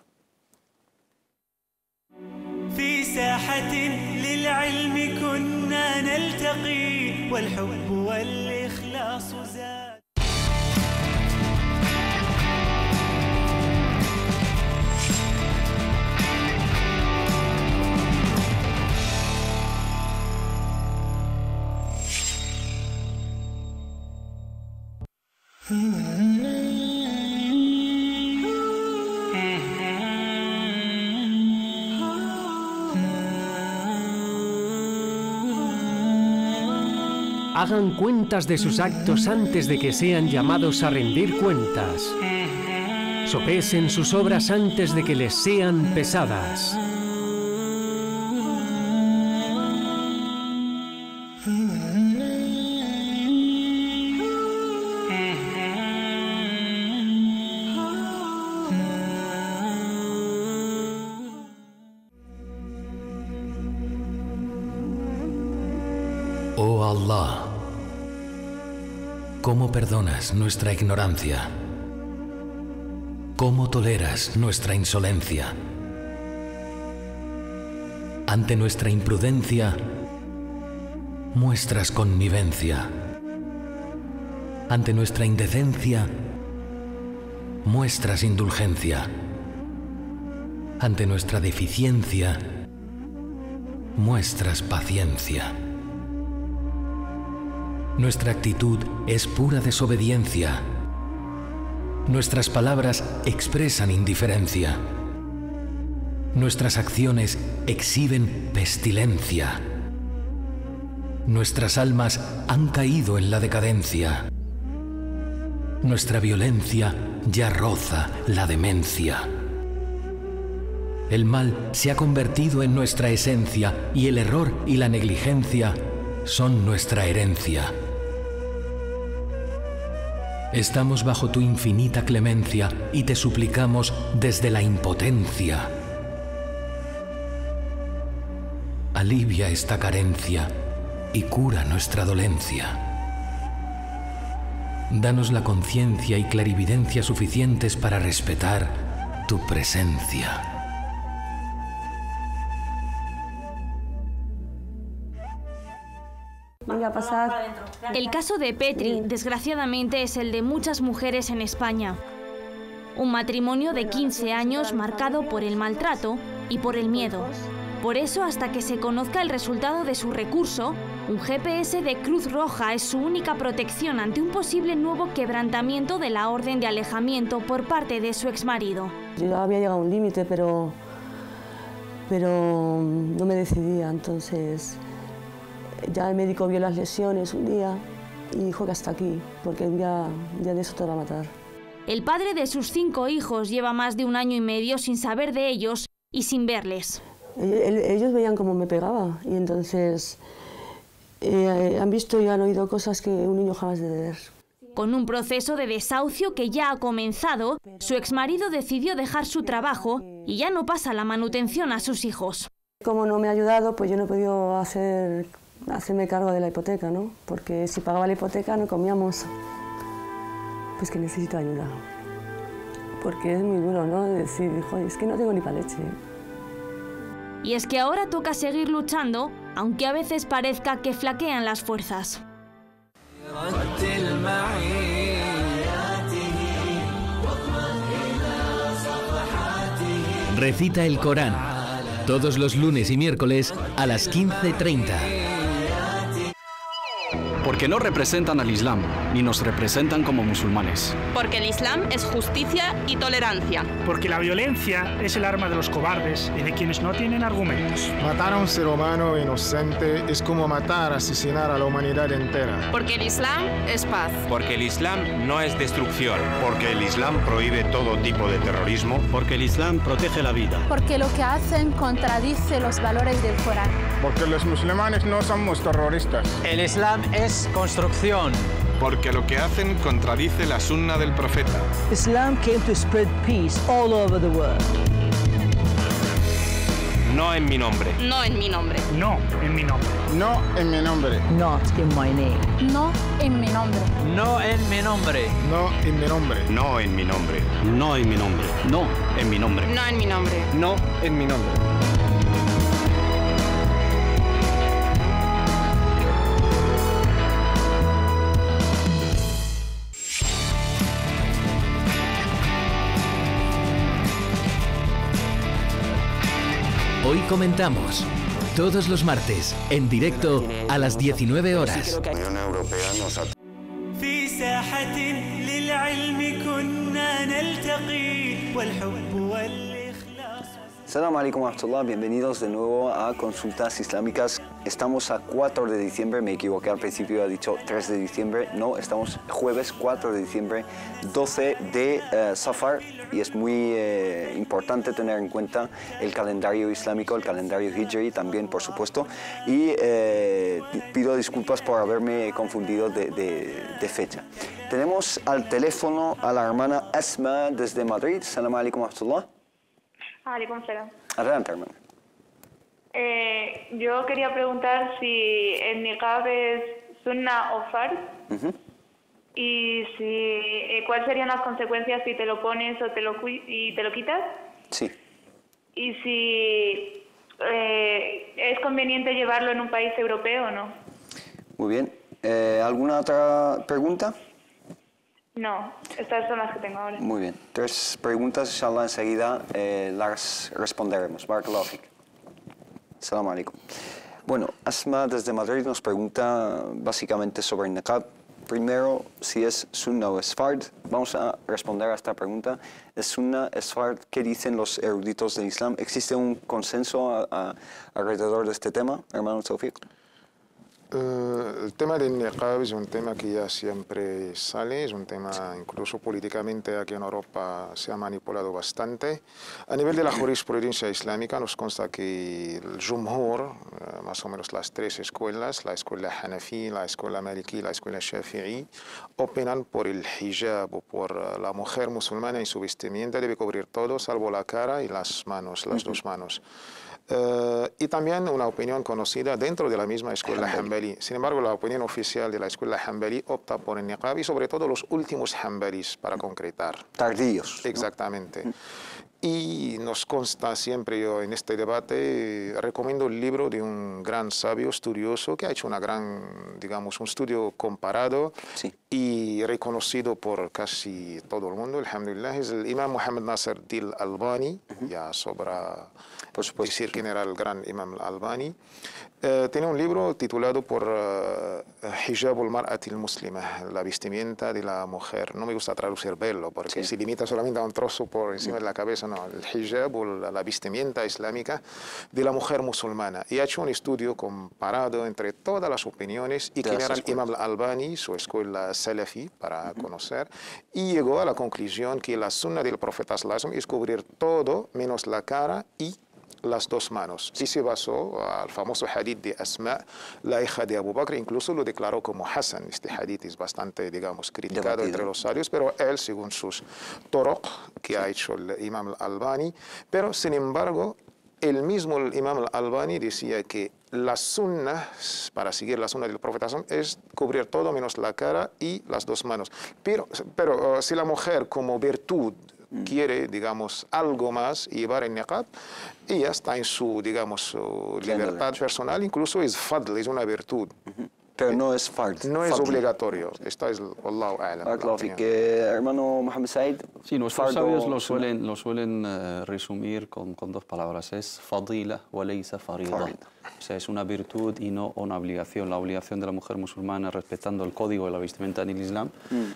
في ساحة للعلم كنا نلتقي والحب والإخلاص زاد. Hagan cuentas de sus actos antes de que sean llamados a rendir cuentas. Sopesen sus obras antes de que les sean pesadas. Oh Allah, ¿cómo perdonas nuestra ignorancia? ¿Cómo toleras nuestra insolencia? Ante nuestra imprudencia, muestras connivencia. Ante nuestra indecencia, muestras indulgencia. Ante nuestra deficiencia, muestras paciencia. Nuestra actitud es pura desobediencia. Nuestras palabras expresan indiferencia. Nuestras acciones exhiben pestilencia. Nuestras almas han caído en la decadencia. Nuestra violencia ya roza la demencia. El mal se ha convertido en nuestra esencia y el error y la negligencia son nuestra herencia. Estamos bajo tu infinita clemencia y te suplicamos desde la impotencia. Alivia esta carencia y cura nuestra dolencia. Danos la conciencia y clarividencia suficientes para respetar tu presencia. El caso de Petri, desgraciadamente, es el de muchas mujeres en España. Un matrimonio de 15 años marcado por el maltrato y por el miedo. Por eso, hasta que se conozca el resultado de su recurso, un GPS de Cruz Roja es su única protección ante un posible nuevo quebrantamiento de la orden de alejamiento por parte de su exmarido. Yo había llegado a un límite, pero no me decidía, entonces ya el médico vio las lesiones un día y dijo que hasta aquí, porque un día de eso te va a matar. El padre de sus 5 hijos lleva más de 1 año y medio sin saber de ellos y sin verles. Ellos veían cómo me pegaba y entonces han visto y han oído cosas que un niño jamás debe ver. Con un proceso de desahucio que ya ha comenzado, su exmarido decidió dejar su trabajo y ya no pasa la manutención a sus hijos. Como no me ha ayudado, pues yo no he podido hacerme cargo de la hipoteca, ¿no? Porque si pagaba la hipoteca no comíamos. Pues que necesito ayuda. Porque es muy duro, ¿no? Decir, joder, es que no tengo ni para leche. Y es que ahora toca seguir luchando, aunque a veces parezca que flaquean las fuerzas. Recita el Corán, todos los lunes y miércoles a las 15:30. Porque no representan al Islam, ni nos representan como musulmanes. Porque el Islam es justicia y tolerancia. Porque la violencia es el arma de los cobardes y de quienes no tienen argumentos. Matar a un ser humano inocente es como matar, asesinar a la humanidad entera. Porque el Islam es paz. Porque el Islam no es destrucción. Porque el Islam prohíbe todo tipo de terrorismo. Porque el Islam protege la vida. Porque lo que hacen contradice los valores del Corán. Porque los musulmanes no somos terroristas. El Islam es construcción. Porque lo que hacen contradice la sunna del profeta. Islam came to spread peace all over the world. No en mi nombre. No en mi nombre. No en mi nombre. No en mi nombre. Not in my name. No en mi nombre. No en mi nombre. No en mi nombre. No en mi nombre. No en mi nombre. No en mi nombre. No en mi nombre. No en mi nombre. Hoy comentamos, todos los martes, en directo a las 19 horas. La Unión Europea nos ha... في ساحة للعلم كنا نلتقي والحب والإخلاص. Salam alaikum wa rahmatullah, bienvenidos de nuevo a Consultas Islámicas. Estamos a 4 de diciembre, me equivoqué al principio, he dicho 3 de diciembre. No, estamos jueves 4 de diciembre, 12 de Safar, y es muy importante tener en cuenta el calendario islámico, el calendario Hijri también, por supuesto. Y pido disculpas por haberme confundido de fecha. Tenemos al teléfono a la hermana Asma desde Madrid. Salam alaikum wa rahmatullah. Alaikum salam. Adelante, hermano. Yo quería preguntar si el niqab es sunna o fard, y si cuáles serían las consecuencias si te lo pones o te lo quitas. Sí. Y si es conveniente llevarlo en un país europeo o no. Muy bien. ¿Alguna otra pregunta? No, estas son las que tengo ahora. Muy bien. 3 preguntas, inshallah, enseguida las responderemos. Barakallahu fik. Assalamu alaikum. Bueno, Asma desde Madrid nos pregunta básicamente sobre el niqab. Primero, si es sunna o es fard. Vamos a responder a esta pregunta. ¿Es sunna, es fard? ¿Qué dicen los eruditos del Islam? ¿Existe un consenso alrededor de este tema, hermano Tawfiq? El tema del niqab es un tema que ya siempre sale, es un tema incluso políticamente aquí en Europa se ha manipulado bastante. A nivel de la jurisprudencia islámica nos consta que el Jumhur, más o menos las 3 escuelas, la escuela Hanafi, la escuela Maliki y la escuela Shafi'i, opinan por el hijab o por la mujer musulmana en su vestimenta debe cubrir todo salvo la cara y las manos, las 2 manos. Y también una opinión conocida dentro de la misma escuela Hanbali. Sin embargo, la opinión oficial de la escuela Hanbali opta por el niqab y sobre todo los últimos Hanbalis, para concretar. Tardíos. Exactamente. Y nos consta siempre, yo en este debate recomiendo el libro de un gran sabio estudioso que ha hecho una gran, digamos, un estudio comparado y reconocido por casi todo el mundo, alhamdulillah, es el imam Muhammad Nasir al-Albani, ya sobra decir quién era el gran imam al-Albani. Tiene un libro titulado por Hijab al-Mar'ati al-Muslima, la vestimenta de la mujer. No me gusta traducir velo, porque se limita solamente a un trozo por encima de la cabeza, no. El hijab o la vestimenta islámica de la mujer musulmana. Y ha hecho un estudio comparado entre todas las opiniones y quién era el imam al-Albani, su escuela salafi, para conocer, y llegó a la conclusión que la sunna del profeta sallallahu alaihi wasallam es cubrir todo menos la cara y las 2 manos. Y se basó al famoso hadith de Asma, la hija de Abu Bakr, incluso lo declaró como Hasan. Este hadith es bastante, digamos, criticado entre los sabios, pero él, según sus turuq que ha hecho el imam al-Albani, pero sin embargo, el mismo imam al-Albani decía que la sunna, para seguir la sunna del profeta, es cubrir todo menos la cara y las 2 manos. Pero si la mujer como virtud quiere, digamos, algo más y llevar el niqab, ella está en su, digamos, su libertad personal, incluso es fadl, es una virtud. Pero no es fard. No es obligatorio. Esto es Allahu a'lam. Hermano Mohamed Said. Sí, nuestros sabios lo suelen resumir con 2 palabras. Es fadila wa laysa farida. O sea, es una virtud y no una obligación. La obligación de la mujer musulmana, respetando el código de la vestimenta en el Islam,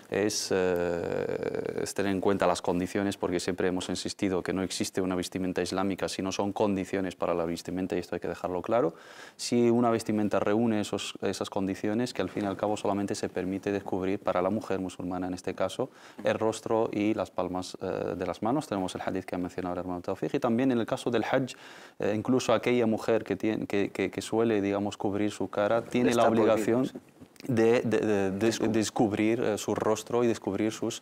es tener en cuenta las condiciones, porque siempre hemos insistido que no existe una vestimenta islámica si no son condiciones para la vestimenta, y esto hay que dejarlo claro. Si una vestimenta reúne esas condiciones, que al fin y al cabo solamente se permite descubrir para la mujer musulmana, en este caso, el rostro y las palmas de las manos. Tenemos el hadith que ha mencionado el hermano Tawfiq, y también en el caso del hajj, incluso aquella mujer que suele, digamos, cubrir su cara, tiene la obligación descubrir su rostro y descubrir sus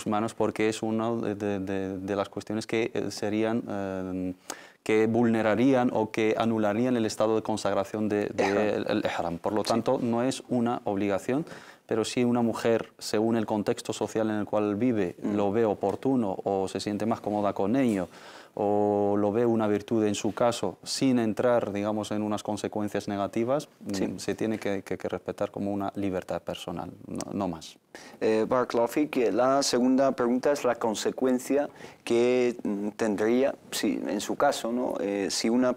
manos, porque es una de las cuestiones que serían que vulnerarían o que anularían el estado de consagración del ihram. Por lo tanto, no es una obligación, pero si una mujer, según el contexto social en el cual vive, lo ve oportuno o se siente más cómoda con ello, o lo ve una virtud en su caso, sin entrar, digamos, en unas consecuencias negativas, se tiene que respetar como una libertad personal, no más. Barakallahu fik, la segunda pregunta es la consecuencia que tendría, en su caso, ¿no? Si una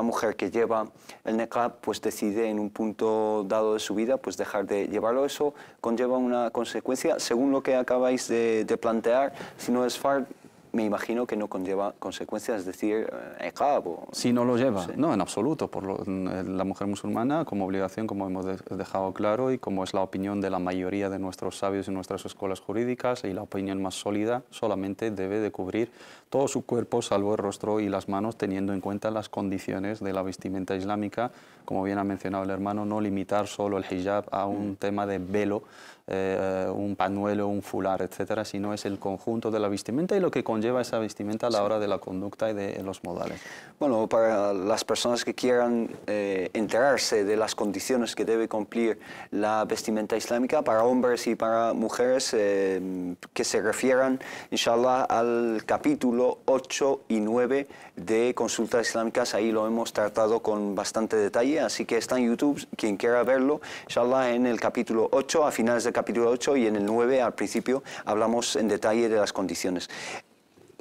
mujer que lleva el niqab pues decide en un punto dado de su vida pues dejar de llevarlo, eso conlleva una consecuencia, según lo que acabáis de plantear, si no es fard, me imagino que no conlleva consecuencias, es decir, niqab. Si no lo lleva, no, en absoluto. La mujer musulmana, como obligación, como hemos dejado claro y como es la opinión de la mayoría de nuestros sabios y nuestras escuelas jurídicas y la opinión más sólida, solamente debe de cubrir todo su cuerpo, salvo el rostro y las manos, teniendo en cuenta las condiciones de la vestimenta islámica. Como bien ha mencionado el hermano, no limitar solo el hijab a un tema de velo, un pañuelo, un fular, etcétera, sino es el conjunto de la vestimenta y lo que conlleva esa vestimenta a la hora de la conducta y de los modales. Bueno, para las personas que quieran enterarse de las condiciones que debe cumplir la vestimenta islámica para hombres y para mujeres, que se refieran, inshallah, al capítulo 8 y 9 de Consultas Islámicas. Ahí lo hemos tratado con bastante detalle, así que está en YouTube, quien quiera verlo, inshallah, en el capítulo 8, a finales del capítulo 8, y en el 9 al principio hablamos en detalle de las condiciones.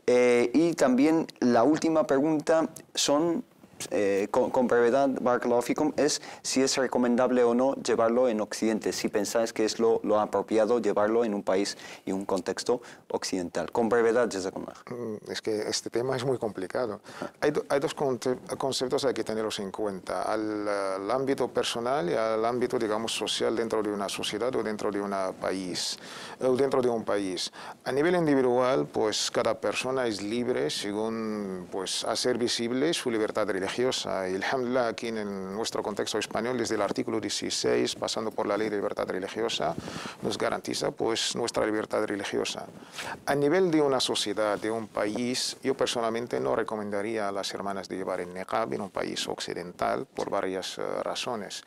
Y también la última pregunta son, con brevedad, barakallahu fikum, es si es recomendable o no llevarlo en Occidente, si pensáis que es lo apropiado llevarlo en un país y un contexto occidental. Con brevedad, jazakumullah. Es que este tema es muy complicado. Hay dos conceptos que hay que tenerlos en cuenta, al ámbito personal y al ámbito, digamos, social dentro de una sociedad o dentro de un país. A nivel individual, pues cada persona es libre según pues hacer visible su libertad religiosa. Y alhamdulillah, aquí en nuestro contexto español, desde el artículo 16, pasando por la ley de libertad religiosa, nos garantiza pues nuestra libertad religiosa. A nivel de una sociedad, de un país, yo personalmente no recomendaría a las hermanas de llevar el niqab en un país occidental por varias razones.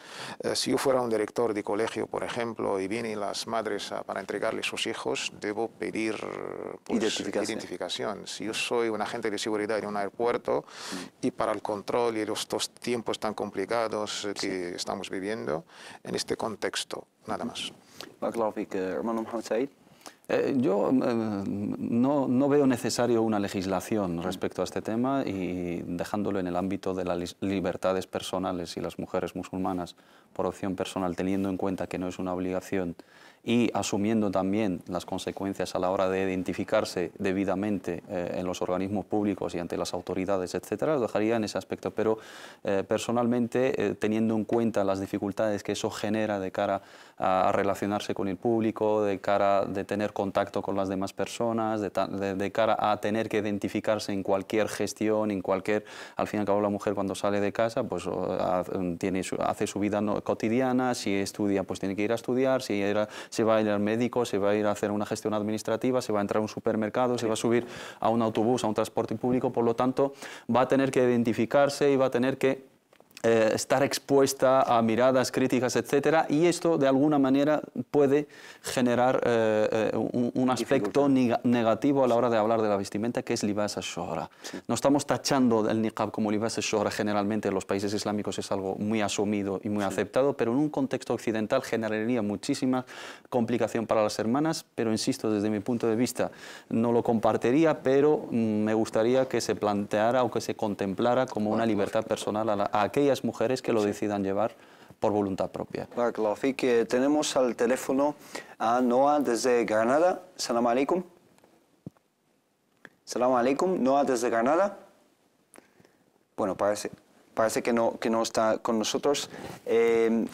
Si yo fuera un director de colegio, por ejemplo, y vienen las madres para entregarle a sus hijos, debo pedir pues, identificación. Si yo soy un agente de seguridad en un aeropuerto y para el control y los dos tiempos tan complicados que estamos viviendo, en este contexto, nada más. Hermano Mohamed Said. Yo no veo necesario una legislación respecto a este tema, y dejándolo en el ámbito de las libertades personales y las mujeres musulmanas por opción personal, teniendo en cuenta que no es una obligación y asumiendo también las consecuencias a la hora de identificarse debidamente en los organismos públicos y ante las autoridades, etcétera, lo dejaría en ese aspecto. Pero personalmente, teniendo en cuenta las dificultades que eso genera de cara a relacionarse con el público, de cara a tener contacto con las demás personas, de cara a tener que identificarse en cualquier gestión, al fin y al cabo la mujer cuando sale de casa pues hace su vida cotidiana, si estudia pues tiene que ir a estudiar, si va a ir al médico, se va a ir a hacer una gestión administrativa, se va a entrar a un supermercado, se va a subir a un autobús, a un transporte público, por lo tanto va a tener que identificarse y va a tener que estar expuesta a miradas críticas, etcétera, y esto de alguna manera puede generar un aspecto negativo a la hora de hablar de la vestimenta, que es libas al-shuhra. No estamos tachando el niqab como libas al-shuhra, generalmente en los países islámicos es algo muy asumido y muy aceptado, pero en un contexto occidental generaría muchísima complicación para las hermanas, pero insisto, desde mi punto de vista no lo compartiría, pero me gustaría que se planteara o que se contemplara como una libertad personal a aquellas mujeres que lo decidan llevar por voluntad propia. Barakallahu fik. Tenemos al teléfono a Noah desde Granada. Salam alaikum. Salam alaikum. Noah desde Granada. Bueno, parece que no está con nosotros.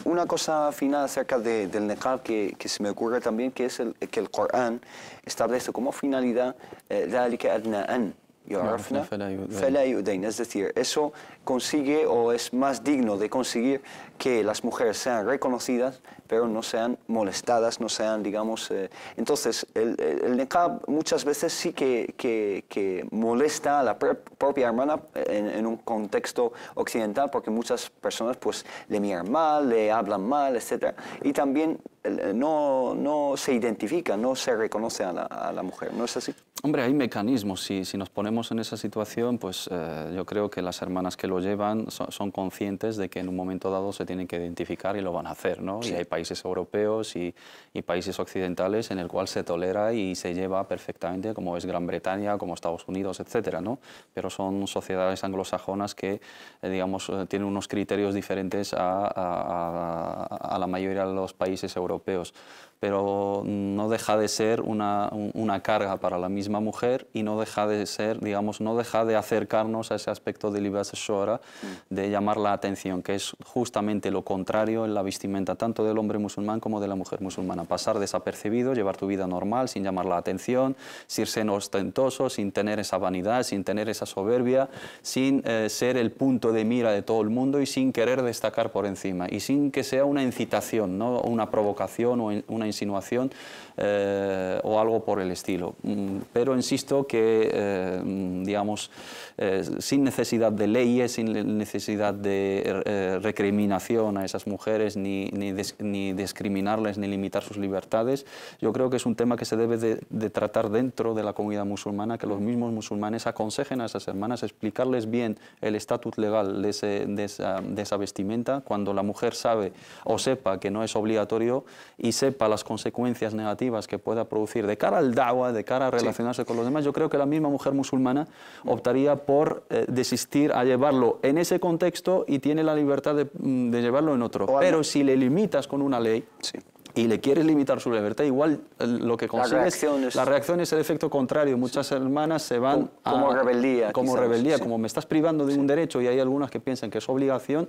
Una cosa final acerca del niqab que se me ocurre también, que es que el Corán establece como finalidad ذلك أدنى أن يعرفن فلا يؤذين. Es decir, eso consigue o es más digno de conseguir que las mujeres sean reconocidas, pero no sean molestadas, no sean, digamos... entonces, el niqab muchas veces sí que molesta a la propia hermana en un contexto occidental, porque muchas personas pues le miran mal, le hablan mal, etc. Y también no se identifica, no se reconoce a la mujer, ¿no es así? Hombre, hay mecanismos. Si nos ponemos en esa situación, pues yo creo que las hermanas que lo llevan son conscientes de que en un momento dado se tienen que identificar y lo van a hacer, ¿no? Sí. Y hay países europeos y países occidentales en el cual se tolera y se lleva perfectamente, como es Gran Bretaña, como Estados Unidos, etcétera, ¿no? Pero son sociedades anglosajonas que, digamos, tienen unos criterios diferentes a la mayoría de los países europeos. Pero no deja de ser una carga para la misma mujer y no deja de ser, digamos, no deja de acercarnos a ese aspecto de libas shora, de llamar la atención, que es justamente lo contrario en la vestimenta tanto del hombre musulmán como de la mujer musulmana. Pasar desapercibido, llevar tu vida normal, sin llamar la atención, sin ser ostentoso, sin tener esa vanidad, sin tener esa soberbia, sin ser el punto de mira de todo el mundo y sin querer destacar por encima. Y sin que sea una incitación, ¿no? Una provocación o una insinuación o algo por el estilo. Pero insisto que, digamos, sin necesidad de leyes, sin necesidad de recriminación a esas mujeres, ni discriminarles, ni limitar sus libertades, yo creo que es un tema que se debe de tratar dentro de la comunidad musulmana, que los mismos musulmanes aconsejen a esas hermanas, explicarles bien el estatus legal de esa vestimenta, cuando la mujer sabe o sepa que no es obligatorio y sepa las consecuencias negativas que pueda producir de cara al da'wa, de cara a relacionarse con los demás. Yo creo que la misma mujer musulmana optaría por desistir a llevarlo en ese contexto y tiene la libertad de llevarlo en otro. Pero si le limitas con una ley y le quieres limitar su libertad, igual lo que consigues... La reacción es el efecto contrario. Muchas hermanas se van como rebeldía. Como rebeldía, como me estás privando de un derecho y hay algunas que piensan que es obligación,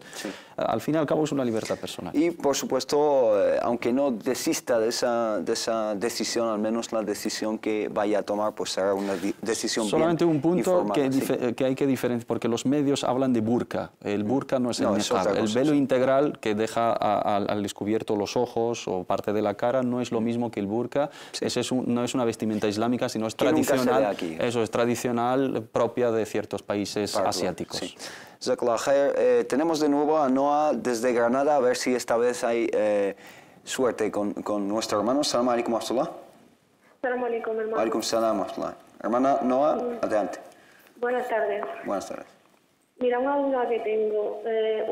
al fin y al cabo es una libertad personal. Y por supuesto, aunque no desista de esa decisión, al menos la decisión que vaya a tomar pues será una decisión solamente bien un punto informada, que hay que diferenciar, porque los medios hablan de burka. El burka no es el niqab. El velo integral que deja al descubierto los ojos o parte de la cara no es lo mismo que el burka. No es una vestimenta islámica, sino es tradicional. Eso es tradicional, propia de ciertos países asiáticos. Sí. Tenemos de nuevo a Noah desde Granada, a ver si esta vez hay suerte con nuestro hermano. Salam alaikum wa rahmatullah. Salam alaikum, hermano. Alaikum salam wa rahmatullah. Hermana Noah, adelante. Buenas tardes. Buenas tardes. Mira, una duda que tengo.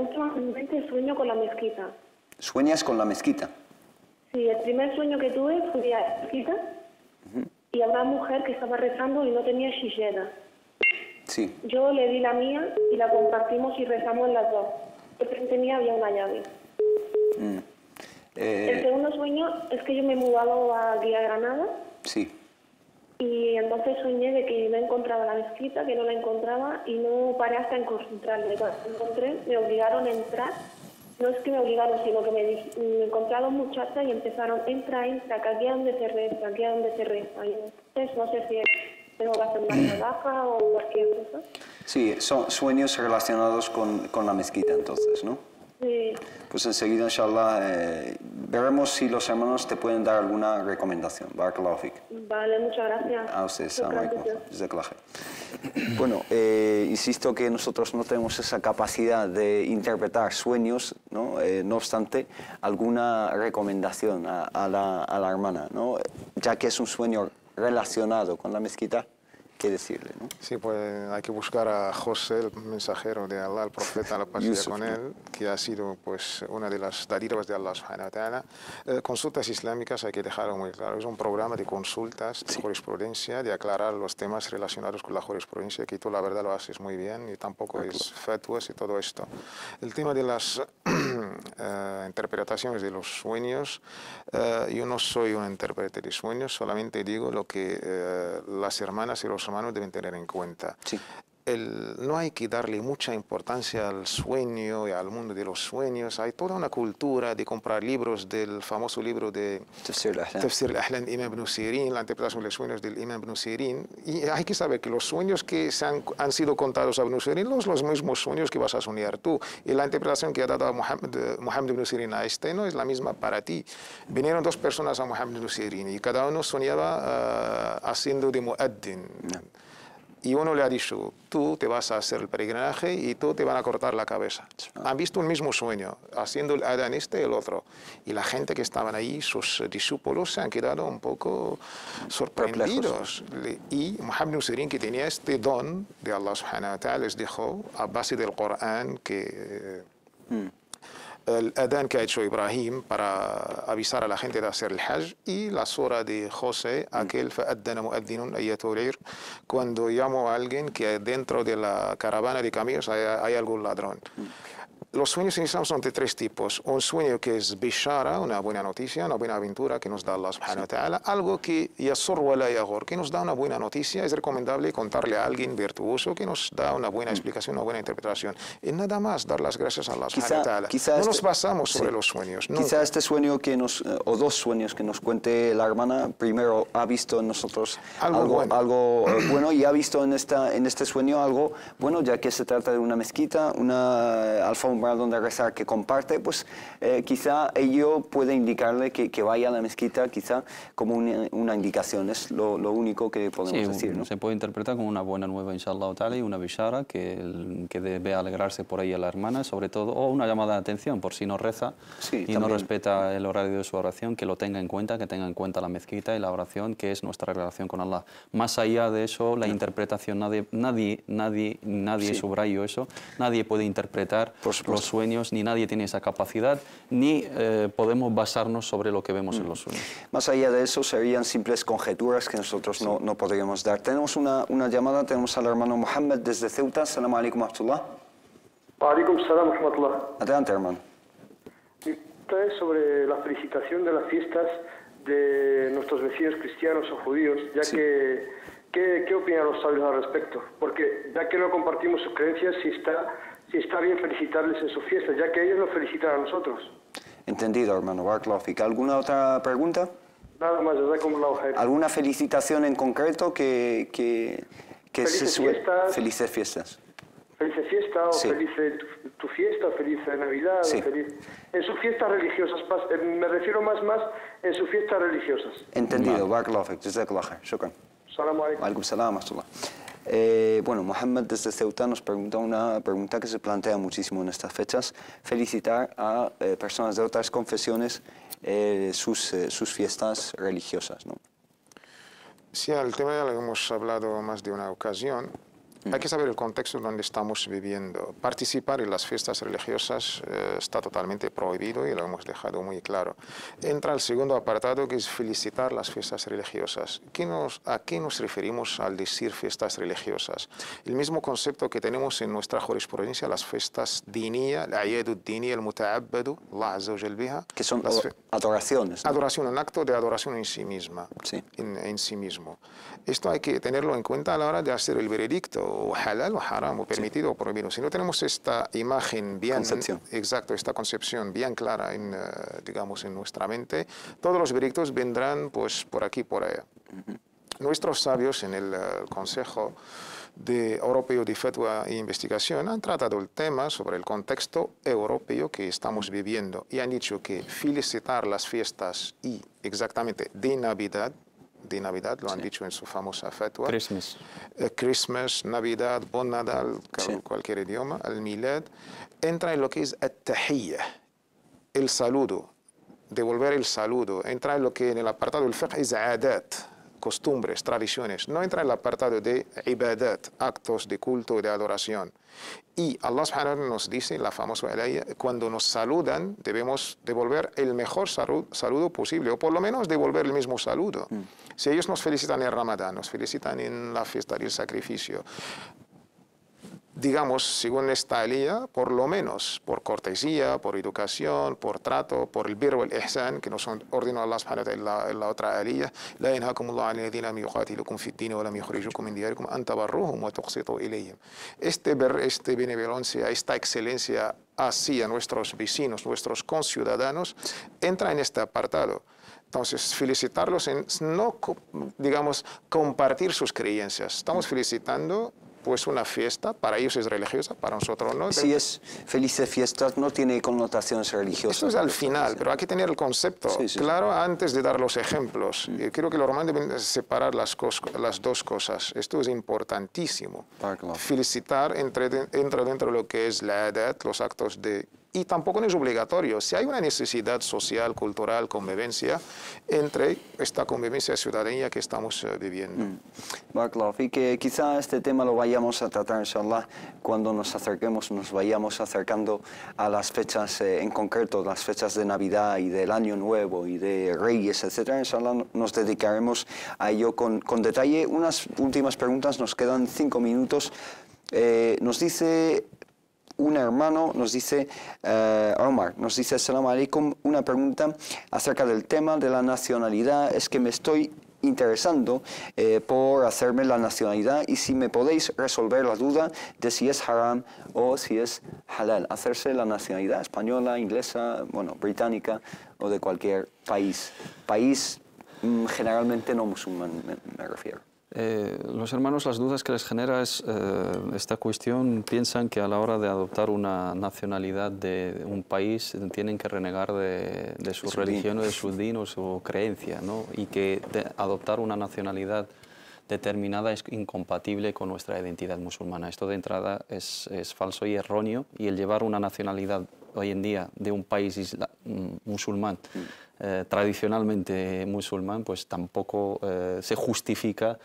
Últimamente sueño con la mezquita. ¿Sueñas con la mezquita? Sí, el primer sueño que tuve fui a la mezquita y había una mujer que estaba rezando y no tenía shisheda. Sí. Yo le di la mía y la compartimos y rezamos las dos. Frente mía había una llave. El segundo sueño es que yo me he mudado aquí a Granada. Sí. Y entonces soñé de que no encontraba la mezquita, que no la encontraba y no paré hasta encontrarla. Cuando la encontré, me obligaron a entrar. No es que me obligaron, sino que me encontré a dos muchachas y empezaron, entra, que aquí es donde se reza, aquí es donde se reza. Y entonces no sé si tengo que hacer una trabaja o cualquier cosa. Sí, son sueños relacionados con la mezquita entonces, ¿no? Sí. Pues enseguida, inshallah, veremos si los hermanos te pueden dar alguna recomendación. Barakallahu fik. Vale, muchas gracias. A ustedes, salam alaikum. Bueno, insisto que nosotros no tenemos esa capacidad de interpretar sueños, ¿no? No obstante, alguna recomendación a la hermana, ¿no? Ya que es un sueño relacionado con la mezquita, ¿qué decirle, no? Sí, pues hay que buscar a José, el mensajero de Allah, el profeta, la paz sea con él, que ha sido pues una de las darivas de Allah subhanahu wa ta'ala. Consultas islámicas hay que dejarlo muy claro, es un programa de consultas, de jurisprudencia, de aclarar los temas relacionados con la jurisprudencia, que tú la verdad lo haces muy bien y tampoco es fatwas y todo esto. El tema de las interpretaciones de los sueños, yo no soy un intérprete de sueños, solamente digo lo que las hermanas y los hermanos deben tener en cuenta. no hay que darle mucha importancia al sueño y al mundo de los sueños. Hay toda una cultura de comprar libros del famoso libro de Tafsir al-Ahlam, Imam Ibn Sirin, la interpretación de los sueños del Imam Ibn Sirin. Y hay que saber que los sueños que han sido contados a Ibn Sirin los mismos sueños que vas a soñar tú. Y la interpretación que ha dado a Muhammad Ibn Sirin a este no es la misma para ti. Vinieron dos personas a Muhammad Ibn Sirin y cada uno soñaba haciendo de muaddin. Y uno le ha dicho, tú te vas a hacer el peregrinaje y tú te van a cortar la cabeza. Han visto un mismo sueño, haciendo el adán este y el otro. Y la gente que estaban ahí, sus discípulos, se han quedado un poco sorprendidos. Y Muhammad ibn Sirin, que tenía este don de Allah subhanahu wa ta'ala, les dijo, a base del Corán, que el adán que ha hecho Ibrahim para avisar a la gente de hacer el Hajj, y la sura de José, aquel fa'addana mu'adhdhinun ayyatul 'ir, cuando llamo a alguien que dentro de la caravana de camellos hay algún ladrón. Los sueños en Islam son de tres tipos. Un sueño que es bishara, una buena noticia, una buena aventura que nos da Allah subhanahu wa ta'ala. Algo que yasur wa la yaghur, que nos da una buena noticia. Es recomendable contarle a alguien virtuoso que nos da una buena explicación, una buena interpretación. Y nada más, dar las gracias a Allah subhanahu wa ta'ala. No nos basamos sobre los sueños. Quizá este sueño que o dos sueños que nos cuente la hermana, primero ha visto en nosotros algo bueno, y ha visto en este sueño algo bueno, ya que se trata de una mezquita, una alfombra donde rezar que comparte, pues quizá ello puede indicarle que vaya a la mezquita, quizá como una indicación. Es lo único que podemos decir, ¿no? Se puede interpretar como una buena nueva, inshallah ta'ala, y una bishara que debe alegrarse por ahí a la hermana, sobre todo, o una llamada de atención por si no reza y no respeta el horario de su oración, que lo tenga en cuenta, que tenga en cuenta la mezquita y la oración, que es nuestra relación con Allah. Más allá de eso, la interpretación, nadie subrayo eso, nadie puede interpretar los sueños, ni nadie tiene esa capacidad, ni podemos basarnos sobre lo que vemos en los sueños. Más allá de eso, serían simples conjeturas que nosotros no podríamos dar. Tenemos una llamada, tenemos al hermano Mohammed desde Ceuta. Assalamu alaikum wa rahmatullah. Wa alaikum salam wa rahmatullah. Adelante, hermano. Esta es sobre la felicitación de las fiestas de nuestros vecinos cristianos o judíos, ya que, ¿qué opinan los sabios al respecto? Porque ya que no compartimos sus creencias, si está bien felicitarles en sus fiestas, ya que ellos nos felicitan a nosotros. Entendido, hermano. Barakallahu fik. ¿Alguna otra pregunta? Nada más, jazakumullahu khair. ¿Alguna felicitación en concreto que Felices fiestas? Felices fiesta, o feliz tu fiesta, o feliz Navidad, o feliz... En sus fiestas religiosas, me refiero más en sus fiestas religiosas. Entendido. Barakallahu fik. Jazakallahu khair. Shukran. Salam alaikum. Wa alaikum salam wa rahmatullah. Bueno, Mohammed desde Ceuta nos pregunta una pregunta que se plantea muchísimo en estas fechas: felicitar a personas de otras confesiones sus fiestas religiosas, ¿no? Sí, el tema ya lo hemos hablado más de una ocasión. Hay que saber el contexto donde estamos viviendo. Participar en las fiestas religiosas está totalmente prohibido y lo hemos dejado muy claro. Entra el segundo apartado, que es felicitar las fiestas religiosas. ¿A qué nos referimos al decir fiestas religiosas? El mismo concepto que tenemos en nuestra jurisprudencia, las fiestas diniyya, al-a'yadu diniyya, al-muta'abbadu, Allah azza wa jal biha. Que son adoraciones, ¿no? Adoración, un acto de adoración en sí misma. Sí. En sí mismo. Esto hay que tenerlo en cuenta a la hora de hacer el veredicto, o halal o haram, o permitido o prohibido. Si no tenemos esta imagen bien... Exacto, esta concepción bien clara digamos, en nuestra mente, todos los veredictos vendrán pues por aquí, por allá. Nuestros sabios en el Consejo Europeo de Fatwa e Investigación han tratado el tema sobre el contexto europeo que estamos viviendo y han dicho que felicitar las fiestas y exactamente de Navidad, lo han dicho en su famosa fatwa. Christmas, Navidad, Bon Nadal, cualquier idioma, el Milad, entra en lo que es at-tahiyya, el saludo, devolver el saludo, entra en lo que en el apartado del fiqh es adat, costumbres, tradiciones, no entra en el apartado de ibadat, actos de culto y de adoración. Y Allah subhanahu wa ta'ala nos dice, la famosa ayah, cuando nos saludan debemos devolver el mejor saludo posible, o por lo menos devolver el mismo saludo. Si ellos nos felicitan en Ramadán, nos felicitan en la fiesta del sacrificio, digamos, según esta aliyah, por lo menos por cortesía, por educación, por trato, por el birr wal ihsan, que nos ordenó Allah subhanahu wa ta'ala en la otra aliyah, la yanhakumullahu 'anil ladhina lam yuqatilukum fid din wa lam yukhrijukum min diyarikum an tabarruhum wa tuqsitu ilayhim. Este benevolencia, esta excelencia hacia nuestros vecinos, nuestros conciudadanos, entra en este apartado. Entonces, felicitarlos en no, digamos, compartir sus creencias. Estamos felicitando pues una fiesta, para ellos es religiosa, para nosotros no. Si es felices fiestas, no tiene connotaciones religiosas. Eso es al final, pero hay que tener el concepto claro antes de dar los ejemplos. Creo que los romanos deben separar las dos cosas. Esto es importantísimo. Felicitar entra dentro de lo que es la edad, los actos de... Y tampoco no es obligatorio. Si hay una necesidad social, cultural, convivencia, entre esta convivencia ciudadana que estamos viviendo. Barakallahu fik, que quizá este tema lo vayamos a tratar, inshallah, cuando nos acerquemos, nos vayamos acercando a las fechas, en concreto, las fechas de Navidad y del Año Nuevo y de Reyes, etc. Inshallah, nos dedicaremos a ello con detalle. Unas últimas preguntas, nos quedan 5 minutos. Nos dice... Un hermano nos dice, Omar, nos dice, Assalamu alaikum, una pregunta acerca del tema de la nacionalidad. Es que me estoy interesando por hacerme la nacionalidad y si me podéis resolver la duda de si es haram o si es halal. Hacerse la nacionalidad española, inglesa, bueno, británica o de cualquier país. País generalmente no musulmán, me refiero. Los hermanos, las dudas que les genera es esta cuestión, piensan que a la hora de adoptar una nacionalidad de un país tienen que renegar de su religión o de su din o su creencia, ¿no? Y que adoptar una nacionalidad determinada es incompatible con nuestra identidad musulmana. Esto de entrada es falso y erróneo, y el llevar una nacionalidad hoy en día de un país musulmán, tradicionalmente musulmán, pues tampoco se justifica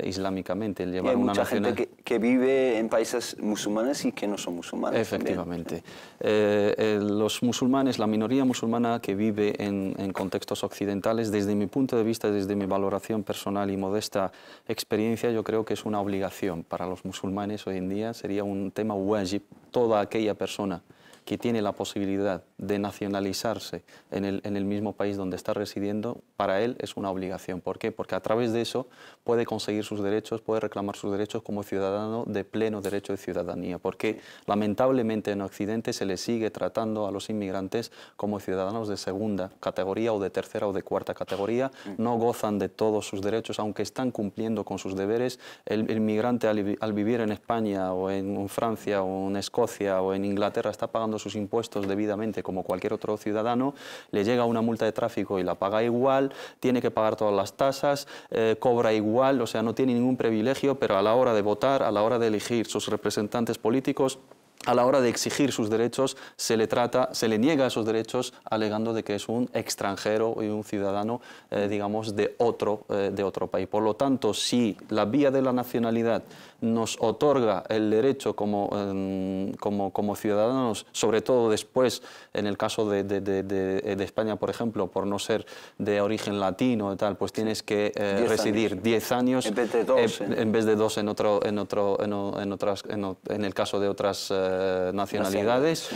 islámicamente el llevar una nacionalidad. Hay mucha gente que vive en países musulmanes y que no son musulmanes. Efectivamente. Los musulmanes, la minoría musulmana que vive en contextos occidentales, desde mi punto de vista, desde mi valoración personal y modesta experiencia, yo creo que es una obligación para los musulmanes hoy en día, sería un tema wajib. Toda aquella persona que tiene la posibilidad de nacionalizarse en el mismo país donde está residiendo, para él es una obligación. ¿Por qué? Porque a través de eso puede conseguir sus derechos, puede reclamar sus derechos como ciudadano de pleno derecho de ciudadanía. Porque lamentablemente en Occidente se les sigue tratando a los inmigrantes como ciudadanos de segunda categoría o de tercera o de cuarta categoría. No gozan de todos sus derechos, aunque están cumpliendo con sus deberes. El inmigrante al vivir en España o en Francia o en Escocia o en Inglaterra está pagando sus impuestos debidamente como cualquier otro ciudadano, le llega una multa de tráfico y la paga igual, tiene que pagar todas las tasas, cobra igual, o sea, no tiene ningún privilegio, pero a la hora de votar, a la hora de elegir sus representantes políticos, a la hora de exigir sus derechos, se le niega esos derechos alegando de que es un extranjero y un ciudadano, digamos, de otro país. Por lo tanto, si la vía de la nacionalidad nos otorga el derecho como ciudadanos, sobre todo después, en el caso de España, por ejemplo, por no ser de origen latino y tal, pues tienes que residir 10 años en vez de 2 en el caso de otras nacionalidades.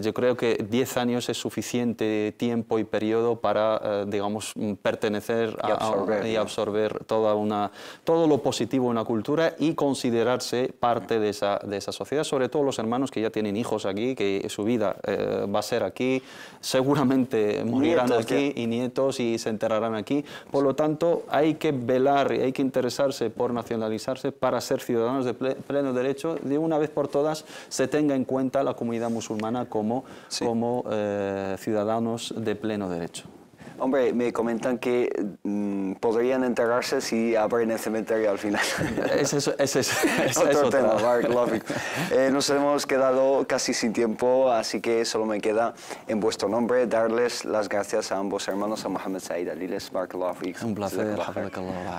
Yo creo que 10 años es suficiente tiempo y periodo para, digamos, pertenecer y absorber todo lo positivo en la cultura y considerarse parte de esa sociedad, sobre todo los hermanos que ya tienen hijos aquí, que su vida va a ser aquí, seguramente morirán aquí y nietos y se enterrarán aquí. Por lo tanto, hay que velar y hay que interesarse por nacionalizarse para ser ciudadanos de pleno derecho. De una vez por todas se tenga en cuenta la comunidad musulmana como ciudadanos de pleno derecho. Hombre, me comentan que podrían enterrarse si abren el cementerio al final. Ese es otro tema. Nos hemos quedado casi sin tiempo, así que solo me queda en vuestro nombre darles las gracias a ambos hermanos, a Mohamed Said Aliles, Barakallahu Fik. Un placer,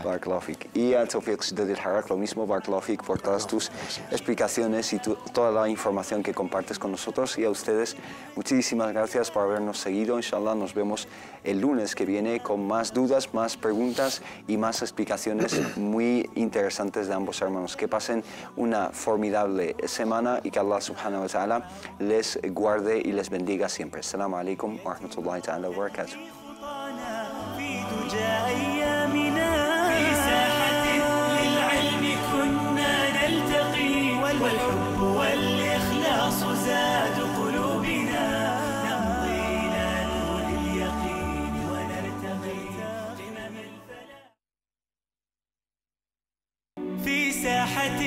Barakallahu Fik. Y a Tawfiq Sidadil Harak, lo mismo, Barakallahu Fik, por todas tus explicaciones y toda la información que compartes con nosotros. Y a ustedes, muchísimas gracias por habernos seguido. Inshallah, nos vemos el lunes lunes que viene con más dudas, más preguntas y más explicaciones muy interesantes de ambos hermanos. Que pasen una formidable semana y que Allah subhanahu wa ta'ala les guarde y les bendiga siempre. Assalamu alaikum wa rahmatullahi ta'ala wa barakatuh. والحب والإخلاص زاد قلوبنا نمضي إلى نور اليقين ونرتقي قمم الفلاح في ساحة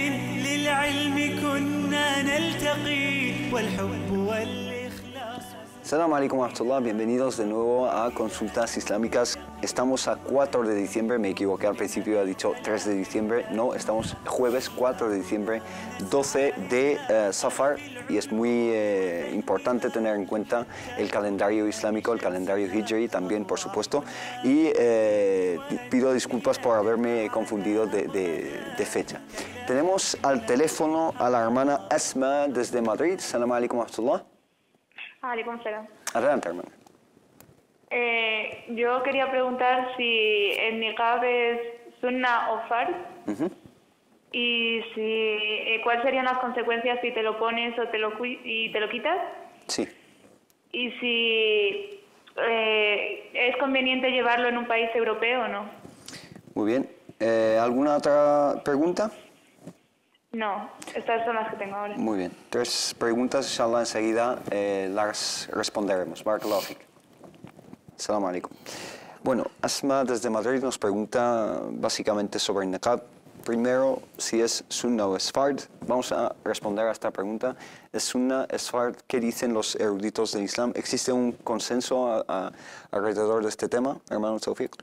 للعلم كنا نلتقي والحب والإخلاص. Assalamu alaikum wa rahmatullah, bienvenidos de nuevo a Consultas Islámicas. Estamos a 4 de diciembre, me equivoqué al principio, he dicho 3 de diciembre, no, estamos jueves 4 de diciembre, 12 de Safar, y es muy importante tener en cuenta el calendario islámico, el calendario Hijri también, por supuesto, y pido disculpas por haberme confundido de fecha. Tenemos al teléfono a la hermana Asma desde Madrid. Assalamu alaikum wa rahmatullah. Alaikum salam. Adelante, hermano. Yo quería preguntar si el niqab es sunna o fard y si cuáles serían las consecuencias si te lo pones o te lo quitas. Sí. Y si es conveniente llevarlo en un país europeo o no. Muy bien. ¿Alguna otra pregunta? No, estas son las que tengo ahora. Muy bien. 3 preguntas, inshallah, enseguida las responderemos. Barakallahu fik. Assalamu alaikum. Bueno, Asma desde Madrid nos pregunta básicamente sobre el niqab. Primero, si es sunna o es fard. Vamos a responder a esta pregunta. ¿Es sunna, es fard? ¿Qué dicen los eruditos del Islam? ¿Existe un consenso alrededor de este tema, hermano Tawfiq?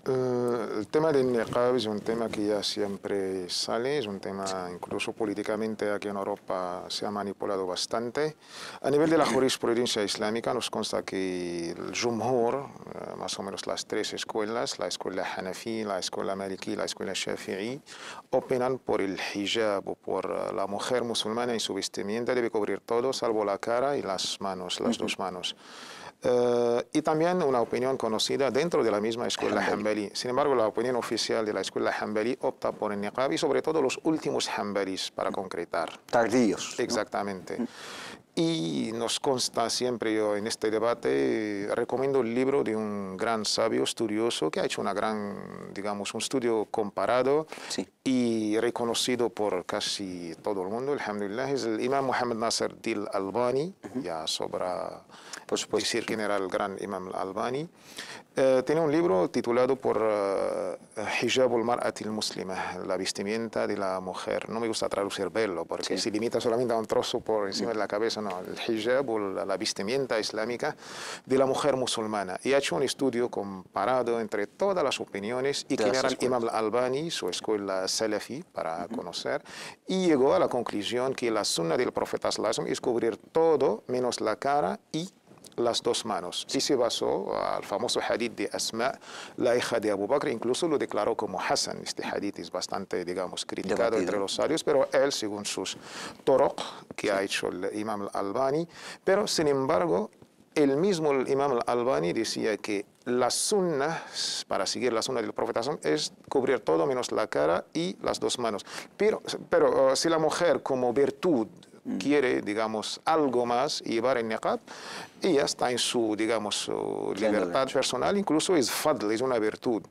El tema del niqab es un tema que ya siempre sale, es un tema incluso políticamente aquí en Europa se ha manipulado bastante. A nivel de la jurisprudencia islámica nos consta que el Jumhur, más o menos las 3 escuelas, la escuela Hanafi, la escuela Maliki, la escuela Shafi'i, opinan por el hijab o por la mujer musulmana y su vestimenta debe cubrir todo salvo la cara y las manos, las 2 manos. Y también una opinión conocida dentro de la misma escuela Hanbali. Sin embargo, la opinión oficial de la escuela Hanbali opta por el niqab y sobre todo los últimos Hanbalis para concretar. Tardíos. Exactamente. Y nos consta siempre, yo en este debate recomiendo el libro de un gran sabio estudioso que ha hecho una gran, digamos, un estudio comparado y reconocido por casi todo el mundo, alhamdulillah, es el imam Muhammad Nasir al-Albani, ya sobra decir quién era el gran imam al-Albani. Tiene un libro titulado por Hijab al-Mar'ati al-Muslima, la vestimenta de la mujer. No me gusta traducir velo, porque se limita solamente a un trozo por encima de la cabeza, no, el hijab o la vestimenta islámica de la mujer musulmana. Y ha hecho un estudio comparado entre todas las opiniones y quién era el imam al-Albani, su escuela salafi, para conocer, y llegó a la conclusión que la sunna del profeta sallallahu alaihi wasallam es cubrir todo menos la cara y las 2 manos. Y se basó al famoso hadith de Asma, la hija de Abu Bakr, incluso lo declaró como Hasan. Este hadith es bastante, digamos, criticado entre los sabios, pero él, según sus turuq que ha hecho el imam al-Albani, pero sin embargo, el mismo imam al-Albani decía que la sunna, para seguir la sunna del profeta, es cubrir todo menos la cara y las 2 manos. Pero si la mujer como virtud quiere, digamos, algo más y llevar el niqab, ella está en su, digamos, su libertad personal, incluso es fadl, es una virtud.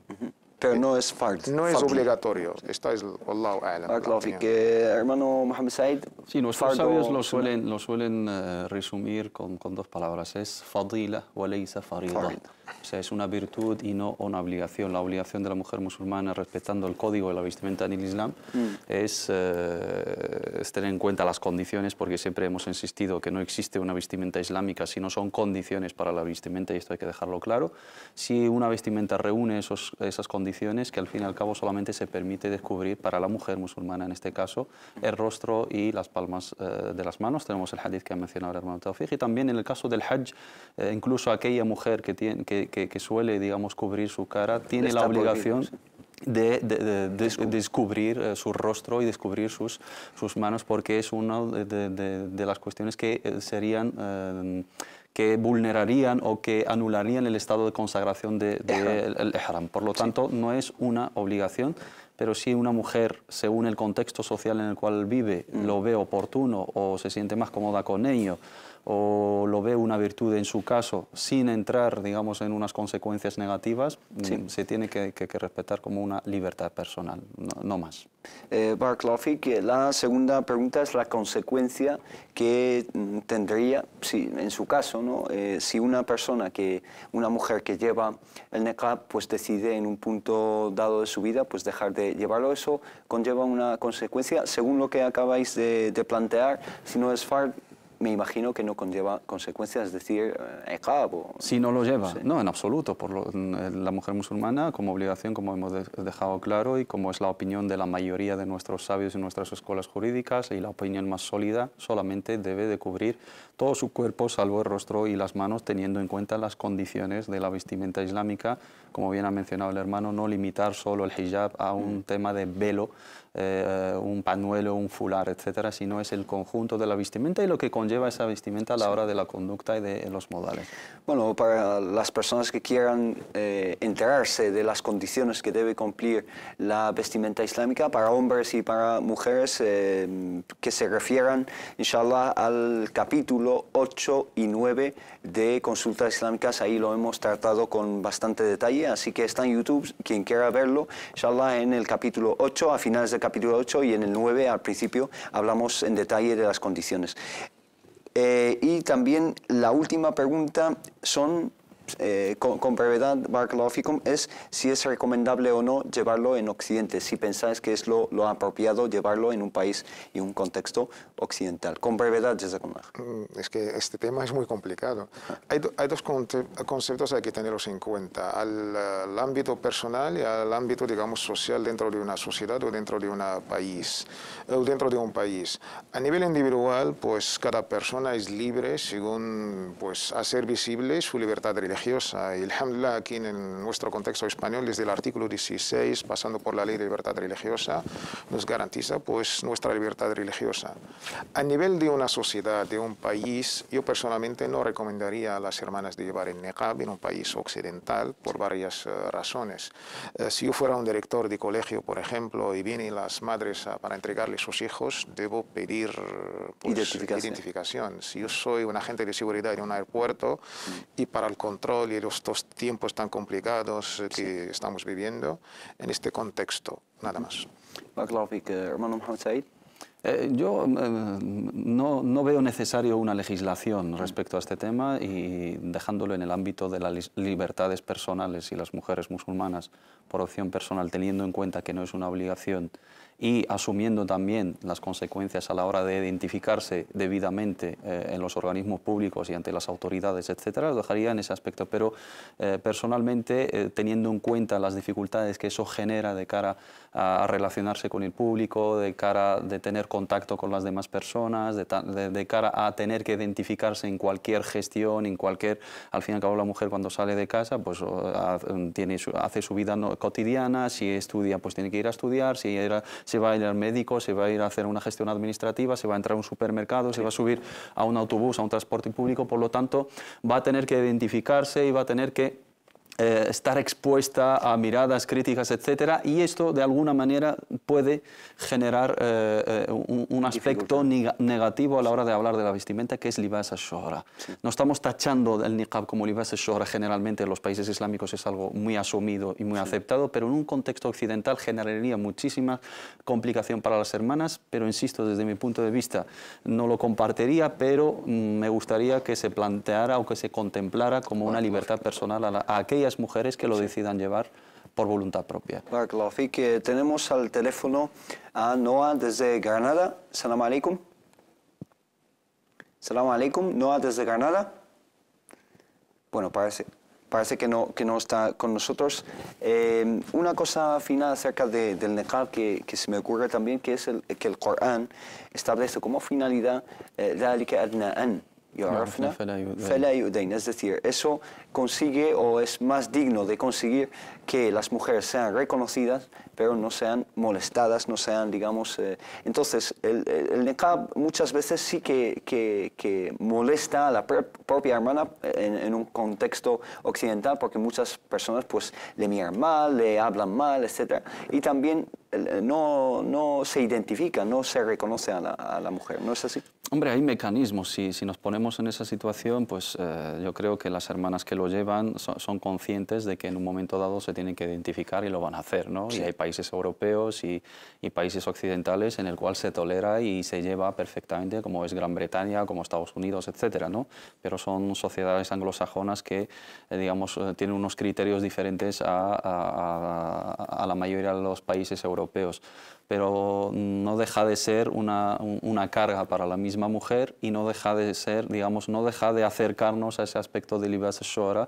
Pero no es fard. No es obligatorio. Esta es Allahu a'lam. Hermano Mohamed Said. Sí, nuestros sabios lo suelen resumir con 2 palabras. Es fadila o laysa farida. O sea, es una virtud y no una obligación. La obligación de la mujer musulmana, respetando el código de la vestimenta en el Islam, es tener en cuenta las condiciones, porque siempre hemos insistido que no existe una vestimenta islámica si no son condiciones para la vestimenta, y esto hay que dejarlo claro. Si una vestimenta reúne esas condiciones, que al fin y al cabo solamente se permite descubrir para la mujer musulmana, en este caso, el rostro y las palmas de las manos. Tenemos el hadith que ha mencionado el hermano Tawfiq, y también en el caso del Hajj, incluso aquella mujer que suele, digamos, cubrir su cara, tiene la obligación descubrir su rostro y descubrir sus manos, porque es una de las cuestiones que serían que vulnerarían o que anularían el estado de consagración del ihram. Por lo tanto, no es una obligación, pero si una mujer, según el contexto social en el cual vive, lo ve oportuno o se siente más cómoda con ello, o lo ve una virtud en su caso, sin entrar, digamos, en unas consecuencias negativas, se tiene que respetar como una libertad personal, no más. Barakallahu, la segunda pregunta es la consecuencia que tendría, en su caso, ¿no? Si una mujer que lleva el niqab, pues decide en un punto dado de su vida, pues dejar de llevarlo, eso conlleva una consecuencia, según lo que acabáis de plantear, si no es fard, me imagino que no conlleva consecuencias, es decir, niqab. Si no lo lleva, no, en absoluto. La mujer musulmana, como obligación, como hemos dejado claro, y como es la opinión de la mayoría de nuestros sabios y nuestras escuelas jurídicas, y la opinión más sólida, solamente debe de cubrir todo su cuerpo, salvo el rostro y las manos, teniendo en cuenta las condiciones de la vestimenta islámica. Como bien ha mencionado el hermano, no limitar solo el hijab a un tema de velo, un pañuelo, un fular, etcétera, sino es el conjunto de la vestimenta y lo que conlleva esa vestimenta a la hora de la conducta y de los modales. Bueno, para las personas que quieran enterarse de las condiciones que debe cumplir la vestimenta islámica para hombres y para mujeres, que se refieran, inshallah, al capítulo 8 y 9 de Consultas Islámicas. Ahí lo hemos tratado con bastante detalle, así que está en YouTube, quien quiera verlo, inshallah, en el capítulo 8, a finales del capítulo 8, y en el 9 al principio hablamos en detalle de las condiciones. Y también la última pregunta son, con brevedad, Barakallahu fikum, es si es recomendable o no llevarlo en Occidente, si pensáis que es lo apropiado llevarlo en un país y un contexto occidental. Con brevedad, Jazakumullah. Es que este tema es muy complicado. Hay dos conceptos hay que tenerlos en cuenta, al ámbito personal y al ámbito, digamos, social dentro de una sociedad o dentro de un país. A nivel individual, pues cada persona es libre según pues hacer visible su libertad religiosa. Y alhamdulillah, aquí en nuestro contexto español, desde el artículo 16, pasando por la ley de libertad religiosa, nos garantiza pues nuestra libertad religiosa. A nivel de una sociedad, de un país, yo personalmente no recomendaría a las hermanas de llevar el niqab en un país occidental por varias razones. Si yo fuera un director de colegio, por ejemplo, y vienen las madres para entregarle sus hijos, debo pedir pues, identificación. Si yo soy un agente de seguridad en un aeropuerto y para el control y los dos tiempos tan complicados que estamos viviendo, en este contexto, nada más. Hermano Mohamed Said. Yo no veo necesario una legislación respecto a este tema, y dejándolo en el ámbito de las libertades personales y las mujeres musulmanas por opción personal, teniendo en cuenta que no es una obligación y asumiendo también las consecuencias a la hora de identificarse debidamente en los organismos públicos y ante las autoridades, etcétera, lo dejaría en ese aspecto. Pero personalmente, teniendo en cuenta las dificultades que eso genera de cara a relacionarse con el público, de cara de tener contacto con las demás personas, de cara a tener que identificarse en cualquier gestión, al fin y al cabo la mujer cuando sale de casa pues hace su vida cotidiana, si estudia pues tiene que ir a estudiar, se va a ir al médico, se va a ir a hacer una gestión administrativa, se va a entrar a un supermercado, se va a subir a un autobús, a un transporte público, por lo tanto va a tener que identificarse y va a tener que estar expuesta a miradas críticas, etcétera, y esto de alguna manera puede generar un aspecto negativo a la hora de hablar de la vestimenta, que es libas al-shuhra. No estamos tachando el niqab como libas al-shuhra, generalmente en los países islámicos es algo muy asumido y muy aceptado, pero en un contexto occidental generaría muchísima complicación para las hermanas, pero insisto, desde mi punto de vista no lo compartiría, pero me gustaría que se planteara o que se contemplara como una libertad personal a aquellas mujeres que lo decidan llevar por voluntad propia. Barakallahu fik. Tenemos al teléfono a Noah desde Granada. Salam alaikum. Salam alaikum. Noah desde Granada. Bueno, parece que no está con nosotros. Una cosa final acerca del niqab que se me ocurre también, que es que el Corán establece como finalidad ذلك أدنى أن es decir, eso consigue o es más digno de conseguir que las mujeres sean reconocidas, pero no sean molestadas, no sean, digamos... entonces, el niqab muchas veces sí que molesta a la propia hermana en un contexto occidental, porque muchas personas pues le miran mal, le hablan mal, etc. Y también no se identifica, no se reconoce a la mujer, ¿no es así? Hombre, hay mecanismos. Si nos ponemos en esa situación, pues yo creo que las hermanas que lo llevan son conscientes de que en un momento dado se tienen que identificar y lo van a hacer, ¿no? Sí. Y hay países europeos y países occidentales en el cual se tolera y se lleva perfectamente, como es Gran Bretaña, como Estados Unidos, etcétera, ¿no? Pero son sociedades anglosajonas que, digamos, tienen unos criterios diferentes a la mayoría de los países europeos. Pero no deja de ser una carga para la misma mujer y no deja de ser, digamos, no deja de acercarnos a ese aspecto de libas shora,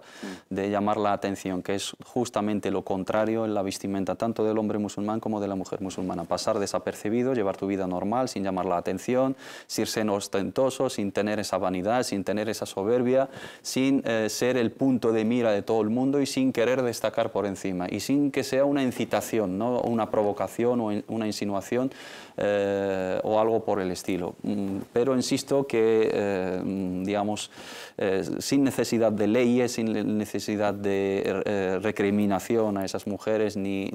de llamar la atención, que es justamente lo contrario en la vestimenta tanto del hombre musulmán como de la mujer musulmana. Pasar desapercibido, llevar tu vida normal, sin llamar la atención, sin ser ostentoso, sin tener esa vanidad, sin tener esa soberbia, sin ser el punto de mira de todo el mundo y sin querer destacar por encima. Y sin que sea una incitación, ¿no? Una provocación o una insinuación o algo por el estilo. Pero insisto que, digamos, sin necesidad de leyes, sin necesidad de recriminación a esas mujeres, ni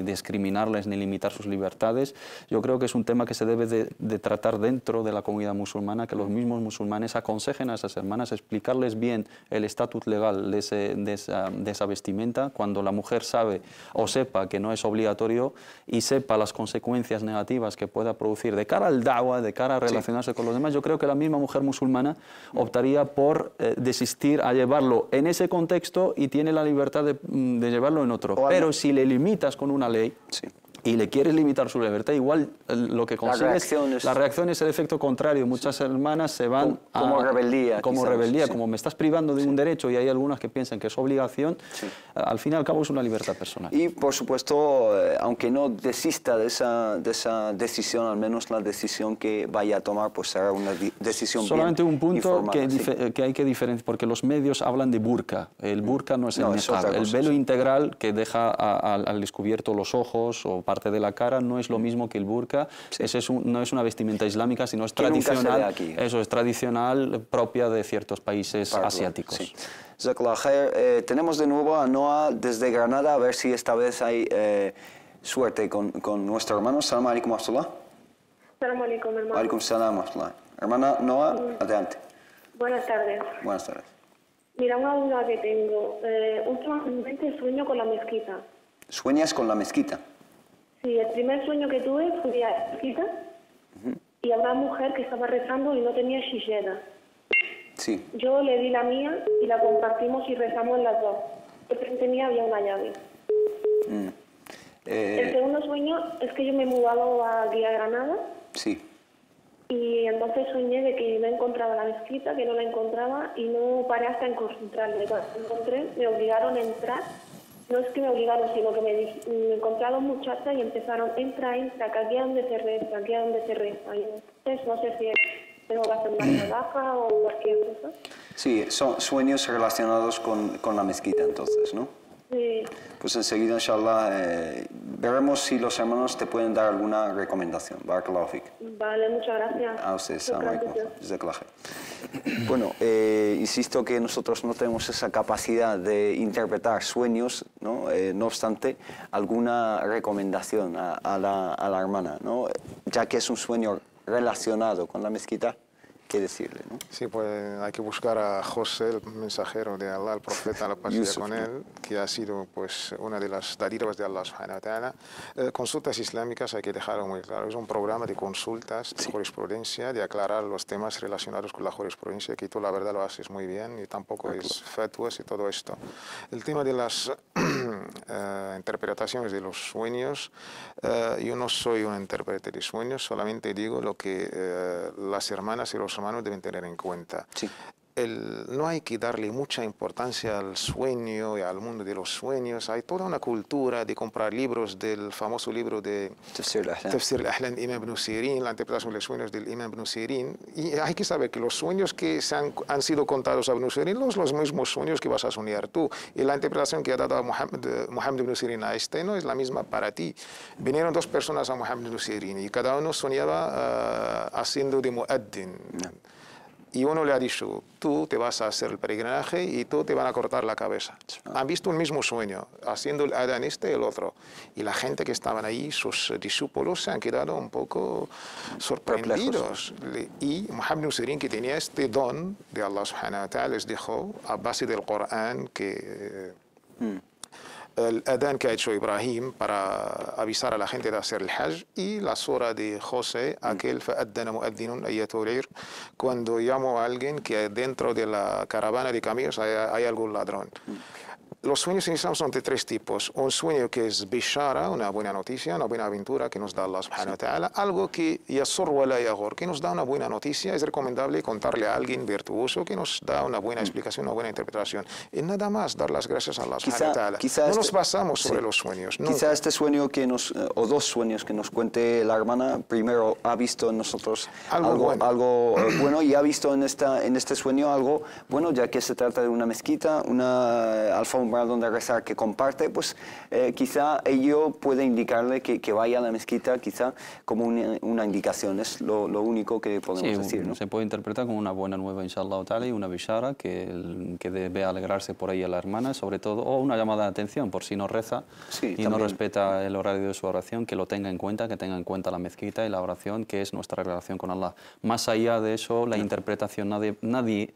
discriminarles, ni limitar sus libertades, yo creo que es un tema que se debe de tratar dentro de la comunidad musulmana, que los mismos musulmanes aconsejen a esas hermanas, explicarles bien el estatus legal de esa vestimenta, cuando la mujer sabe o sepa que no es obligatorio y sepa las consecuencias negativas que pueda producir de cara al da'wa, de cara a relacionarse con los demás. Yo creo que la misma mujer musulmana optaría por desistir a llevarlo en ese contexto y tiene la libertad de llevarlo en otro. Pero si le limitas con una ley y le quieres limitar su libertad, igual lo que consigues, la reacción es el efecto contrario. Muchas hermanas se van como rebeldía. Como rebeldía, como me estás privando de un derecho y hay algunas que piensan que es obligación, al fin y al cabo es una libertad personal. Y por supuesto, aunque no desista de esa decisión, al menos la decisión que vaya a tomar pues será una decisión solamente bien un punto informada, que hay que diferenciar, porque los medios hablan de burka. El burka no es el niqab. El velo integral que deja al descubierto los ojos o parte de la cara no es lo mismo que el burka. No es una vestimenta islámica, sino es tradicional. Eso es tradicional, propia de ciertos países asiáticos. Sí. Tenemos de nuevo a Noah desde Granada, a ver si esta vez hay suerte con nuestro hermano. Salam alaikum wa rahmatullah. Salam alaikum, hermano. Alaikum salam wa rahmatullah. Hermana Noah, adelante. Buenas tardes. Buenas tardes. Mira, una duda que tengo. Últimamente sueño con la mezquita. ¿Sueñas con la mezquita? Sí, el primer sueño que tuve fui a la mezquita y había una mujer que estaba rezando y no tenía shisheda. Sí. Yo le di la mía y la compartimos y rezamos las dos. Yo tenía había una llave. El segundo sueño es que yo me he mudado aquí a Granada. Sí. Y entonces soñé de que no encontraba la mezquita, que no la encontraba y no paré hasta encontrarla. Cuando la encontré, me obligaron a entrar. No es que me obligaron, sino que me encontré a dos muchachas y empezaron, entra, que aquí es donde se reza, aquí es donde se reza. Y entonces no sé si tengo que hacer una trabaja o cualquier cosa. Sí, son sueños relacionados con la mezquita entonces, ¿no? Sí. Pues enseguida, inshallah, veremos si los hermanos te pueden dar alguna recomendación. Barakallahu fik. Vale, muchas gracias. A ustedes, Bueno, insisto que nosotros no tenemos esa capacidad de interpretar sueños, ¿no? No obstante, alguna recomendación a la hermana, ¿no? Ya que es un sueño relacionado con la mezquita, ¿qué decirle, ¿no? Sí, pues hay que buscar a José, el mensajero de Allah, el profeta, la paz sea con él, que ha sido pues una de las dádivas de Allah subhanahu wa ta'ala. Consultas islámicas hay que dejarlo muy claro. Es un programa de consultas, de jurisprudencia, de aclarar los temas relacionados con la jurisprudencia, que tú la verdad lo haces muy bien y tampoco es fatwas y todo esto. El tema de las interpretaciones de los sueños, yo no soy un intérprete de sueños, solamente digo lo que las hermanas y los hermanos deben tener en cuenta. no hay que darle mucha importancia al sueño y al mundo de los sueños. Hay toda una cultura de comprar libros del famoso libro de Tafsir al-Ahlam de Imam Ibn Sirin, la interpretación de los sueños del Imam Ibn Sirin. Y hay que saber que los sueños que han sido contados a Ibn Sirin son los mismos sueños que vas a soñar tú. Y la interpretación que ha dado a Muhammad Ibn Sirin a este no es la misma para ti. Vinieron dos personas a Muhammad Ibn Sirin y cada uno soñaba haciendo de muaddin. Y uno le ha dicho, tú te vas a hacer el peregrinaje y tú te van a cortar la cabeza. Han visto un mismo sueño, haciendo el adán este y el otro. Y la gente que estaban ahí, sus discípulos, se han quedado un poco sorprendidos. Y Muhammad ibn Sirin, que tenía este don de Allah subhanahu wa ta'ala, les dijo, a base del Corán, que el adán que ha hecho Ibrahim para avisar a la gente de hacer el Hajj, y la sura de José, aquel fa'addana mu'adhdhinun ayyatul 'ir, cuando llamo a alguien que dentro de la caravana de camellos hay algún ladrón. Los sueños en Islam son de tres tipos. Un sueño que es bishara, una buena noticia, una buena aventura que nos da Allah subhanahu wa ta'ala. Algo que yasur wa la yaghur, que nos da una buena noticia. Es recomendable contarle a alguien virtuoso que nos da una buena explicación, una buena interpretación. Y nada más, dar las gracias a Allah subhanahu wa ta'ala. No nos basamos sobre los sueños. Quizá este sueño que o dos sueños que nos cuente la hermana, primero ha visto en nosotros algo bueno, y ha visto en este sueño algo bueno, ya que se trata de una mezquita, una alfombra donde rezar que comparte, pues quizá ello puede indicarle que vaya a la mezquita, quizá como una indicación. Es lo único que podemos decir, ¿no? Se puede interpretar como una buena nueva, inshallah ta'ala, y una bishara que debe alegrarse por ahí a la hermana, sobre todo, o una llamada de atención, por si no reza y no respeta el horario de su oración, que lo tenga en cuenta, que tenga en cuenta la mezquita y la oración, que es nuestra relación con Allah. Más allá de eso, la interpretación, nadie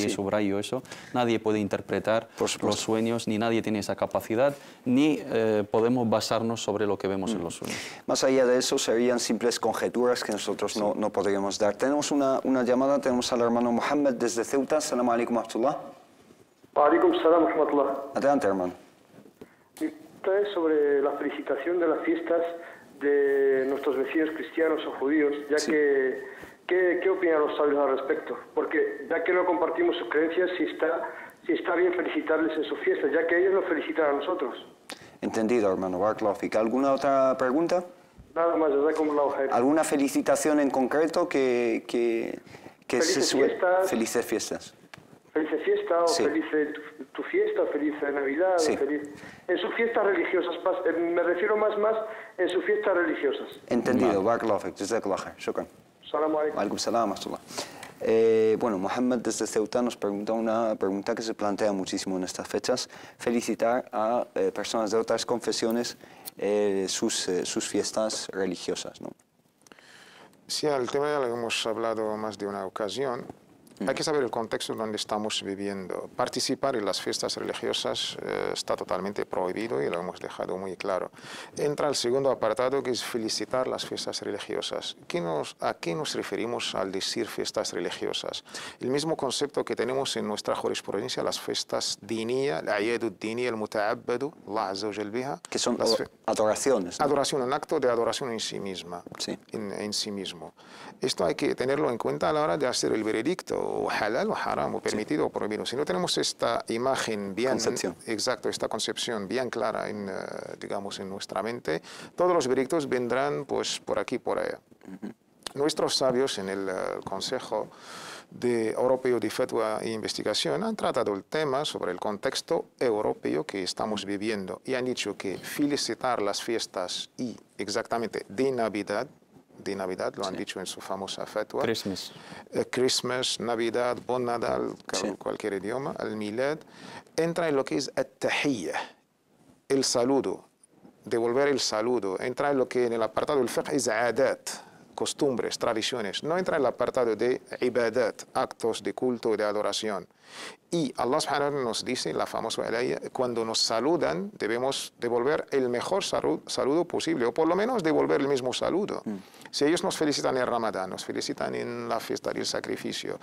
subrayo eso, nadie puede interpretar los sueños, ni nadie tiene esa capacidad, ni podemos basarnos sobre lo que vemos en los sueños. Más allá de eso, serían simples conjeturas que nosotros no podríamos dar. Tenemos una llamada, tenemos al hermano Mohammed desde Ceuta. Assalamu alaikum wa rahmatullah. Wa alaikum salam wa rahmatullah. Adelante, hermano. Esta es sobre la felicitación de las fiestas de nuestros vecinos cristianos o judíos, ya que, ¿qué opinan los sabios al respecto? Porque ya que no compartimos sus creencias, si está bien felicitarles en sus fiestas, ya que ellos nos felicitan a nosotros. Entendido, hermano. Barakallahu. ¿Alguna otra pregunta? Nada más, jazakumullahu khair. ¿Alguna felicitación en concreto que Felices fiestas. Felices fiestas. Feliz fiesta, o feliz tu fiesta, o feliz Navidad, o feliz... En sus fiestas religiosas, me refiero más en sus fiestas religiosas. Entendido. Barakallahu fik. Jazakallahu khair. Shukran. Assalamu alaikum. Alaikum salam wa rahmatullah. Bueno, Mohammed desde Ceuta nos pregunta una pregunta que se plantea muchísimo en estas fechas: felicitar a personas de otras confesiones sus fiestas religiosas, ¿no? Sí, el tema ya lo hemos hablado más de una ocasión. Hay que saber el contexto donde estamos viviendo. Participar en las fiestas religiosas está totalmente prohibido y lo hemos dejado muy claro. Entra el segundo apartado, que es felicitar las fiestas religiosas. ¿A qué nos referimos al decir fiestas religiosas? El mismo concepto que tenemos en nuestra jurisprudencia, las fiestas diniyya, el ayadu diniyya, el muta'abbadu, Allah azza wa jal biha. Que son adoraciones, ¿no? Adoración, un acto de adoración en sí misma. Sí. En sí mismo. Esto hay que tenerlo en cuenta a la hora de hacer el veredicto, o halal o haram, o permitido o prohibido. Si no tenemos esta imagen bien... Exacto, esta concepción bien clara digamos, en nuestra mente, todos los veredictos vendrán pues por aquí, por allá. Nuestros sabios en el Consejo Europeo de Fatwa e Investigación han tratado el tema sobre el contexto europeo que estamos viviendo y han dicho que felicitar las fiestas y exactamente de Navidad, lo han dicho en su famosa fatwa. Christmas, Navidad, Bon Nadal, cualquier idioma, el Milad, entra en lo que es at-tahiyya, el saludo, devolver el saludo, entra en lo que en el apartado del fiqh es adat, costumbres, tradiciones, no entra en el apartado de ibadat, actos de culto y de adoración. Y Allah subhanahu wa ta'ala nos dice, la famosa alaya, cuando nos saludan debemos devolver el mejor saludo posible, o por lo menos devolver el mismo saludo. Si ellos nos felicitan en Ramadán, nos felicitan en la fiesta del sacrificio,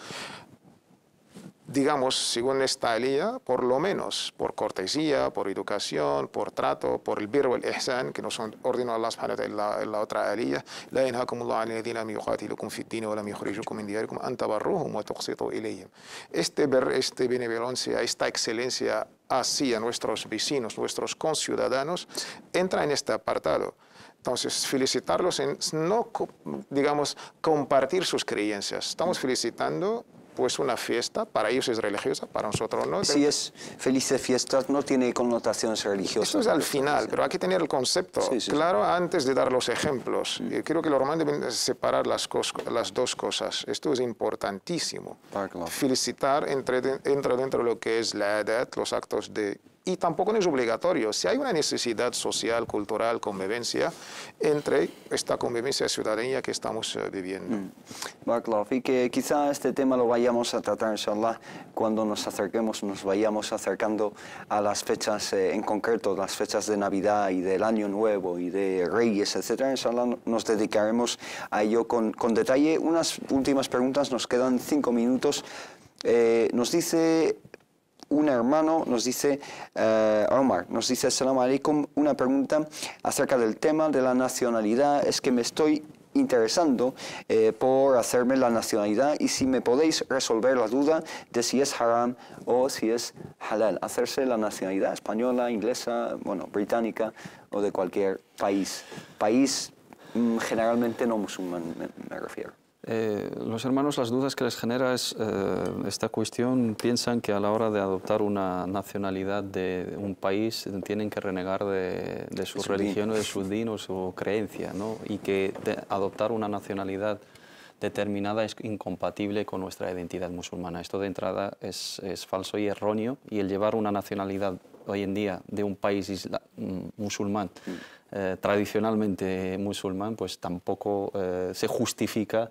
digamos, según esta aliyah, por lo menos por cortesía, por educación, por trato, por el birr wal ihsan, que nos ordenó Allah subhanahu wa ta'ala en la otra aliyah, la yanhakumullahu 'anil ladhina lam yuqatilukum fid din wa lam yukhrijukum min diyarikum an tabarruhum wa tuqsitu ilayhim. Este benevolencia, esta excelencia hacia nuestros vecinos, nuestros conciudadanos, entra en este apartado. Entonces, felicitarlos en no, digamos, compartir sus creencias. Estamos felicitando pues una fiesta, para ellos es religiosa, para nosotros no. Si es felices fiestas, no tiene connotaciones religiosas. Eso es al final, pero hay que tener el concepto claro antes de dar los ejemplos. Creo que los romanos deben separar las dos cosas. Esto es importantísimo. Felicitar entra dentro de lo que es la edad, los actos de... Y tampoco no es obligatorio. Si hay una necesidad social, cultural, convivencia, entre esta convivencia ciudadanía que estamos viviendo. Barakallahu fik, que quizá este tema lo vayamos a tratar, inshallah, cuando nos acerquemos, nos vayamos acercando a las fechas, en concreto, las fechas de Navidad y del Año Nuevo y de Reyes, etc. Inshallah, nos dedicaremos a ello con detalle. Unas últimas preguntas, nos quedan 5 minutos. Nos dice... Un hermano nos dice, Omar, nos dice, Assalamu alaikum, una pregunta acerca del tema de la nacionalidad. Es que me estoy interesando por hacerme la nacionalidad y si me podéis resolver la duda de si es haram o si es halal. Hacerse la nacionalidad española, inglesa, bueno, británica o de cualquier país. País generalmente no musulmán, me refiero. Los hermanos, las dudas que les genera es esta cuestión, piensan que a la hora de adoptar una nacionalidad de un país tienen que renegar de su religión o de su din o su creencia, ¿no? Y que adoptar una nacionalidad determinada es incompatible con nuestra identidad musulmana. Esto de entrada es falso y erróneo, y el llevar una nacionalidad hoy en día de un país musulmán, tradicionalmente musulmán, pues tampoco se justifica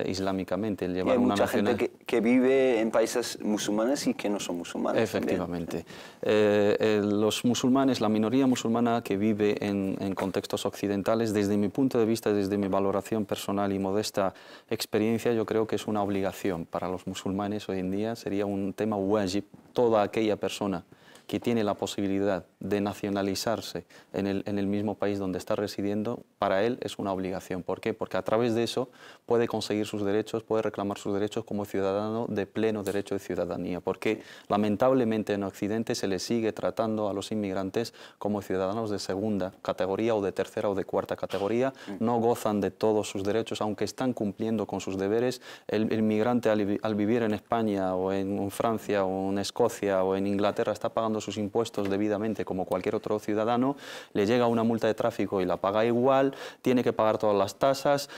islámicamente el llevar una nacionalidad. Hay mucha gente que vive en países musulmanes y que no son musulmanes. Efectivamente. Los musulmanes, la minoría musulmana que vive en contextos occidentales, desde mi punto de vista, desde mi valoración personal y modesta experiencia, yo creo que es una obligación para los musulmanes hoy en día, sería un tema wajib. Toda aquella persona que tiene la posibilidad de nacionalizarse en el mismo país donde está residiendo, para él es una obligación. ¿Por qué? Porque a través de eso puede conseguir sus derechos, puede reclamar sus derechos como ciudadano de pleno derecho de ciudadanía. Porque lamentablemente en Occidente se les sigue tratando a los inmigrantes como ciudadanos de segunda categoría o de tercera o de cuarta categoría. No gozan de todos sus derechos, aunque están cumpliendo con sus deberes. El inmigrante al vivir en España o en Francia o en Escocia o en Inglaterra está pagando sus impuestos debidamente como cualquier otro ciudadano, le llega una multa de tráfico y la paga igual, tiene que pagar todas las tasas,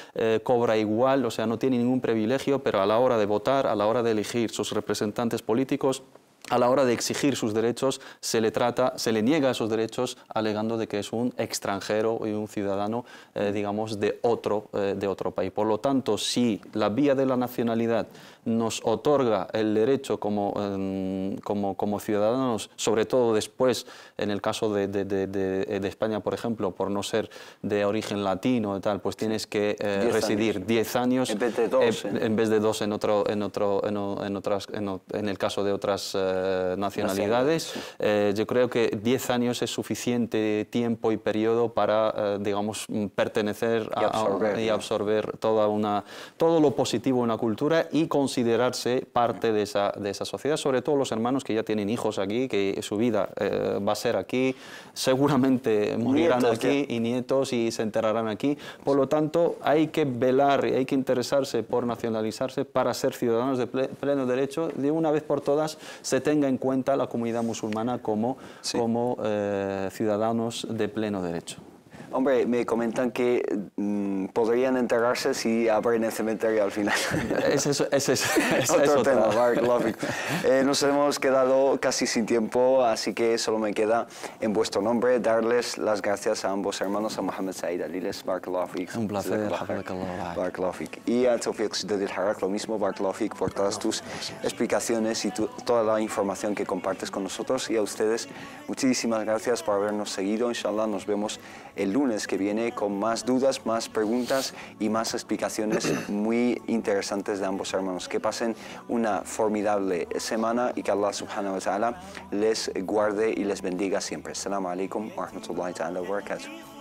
cobra igual, o sea, no tiene ningún privilegio, pero a la hora de votar, a la hora de elegir sus representantes políticos, a la hora de exigir sus derechos, se le niega esos derechos alegando de que es un extranjero y un ciudadano, digamos, de otro país. Por lo tanto, si la vía de la nacionalidad nos otorga el derecho como ciudadanos, sobre todo después, en el caso de España, por ejemplo, por no ser de origen latino y tal, pues tienes que residir 10 años en vez de 2 en el caso de otras nacionalidades. Yo creo que 10 años es suficiente tiempo y periodo para, digamos, pertenecer y absorber todo lo positivo de una cultura y considerarse parte de esa sociedad, sobre todo los hermanos que ya tienen hijos aquí, que su vida va a ser aquí, seguramente morirán aquí y nietos y se enterrarán aquí. Por lo tanto, hay que velar y hay que interesarse por nacionalizarse para ser ciudadanos de pleno derecho. De una vez por todas se tenga en cuenta la comunidad musulmana como ciudadanos de pleno derecho. Hombre, me comentan que podrían enterrarse si abren el cementerio al final. Ese es otro tema. Nos hemos quedado casi sin tiempo, así que solo me queda, en vuestro nombre, darles las gracias a ambos hermanos, a Mohamed Said Aliles, Barakallahu Fik. Un placer, Barakallahu Fik. Y a Tawfiq Sidadil Harak, lo mismo, Barakallahu Fik, por todas tus explicaciones y toda la información que compartes con nosotros. Y a ustedes, muchísimas gracias por habernos seguido. Inshallah, nos vemos el lunes que viene con más dudas, más preguntas preguntas y más explicaciones muy interesantes de ambos hermanos. Que pasen una formidable semana y que Allah subhanahu wa ta'ala les guarde y les bendiga siempre. Assalamu alaikum wa rahmatullahi ta'ala wa barakatuh.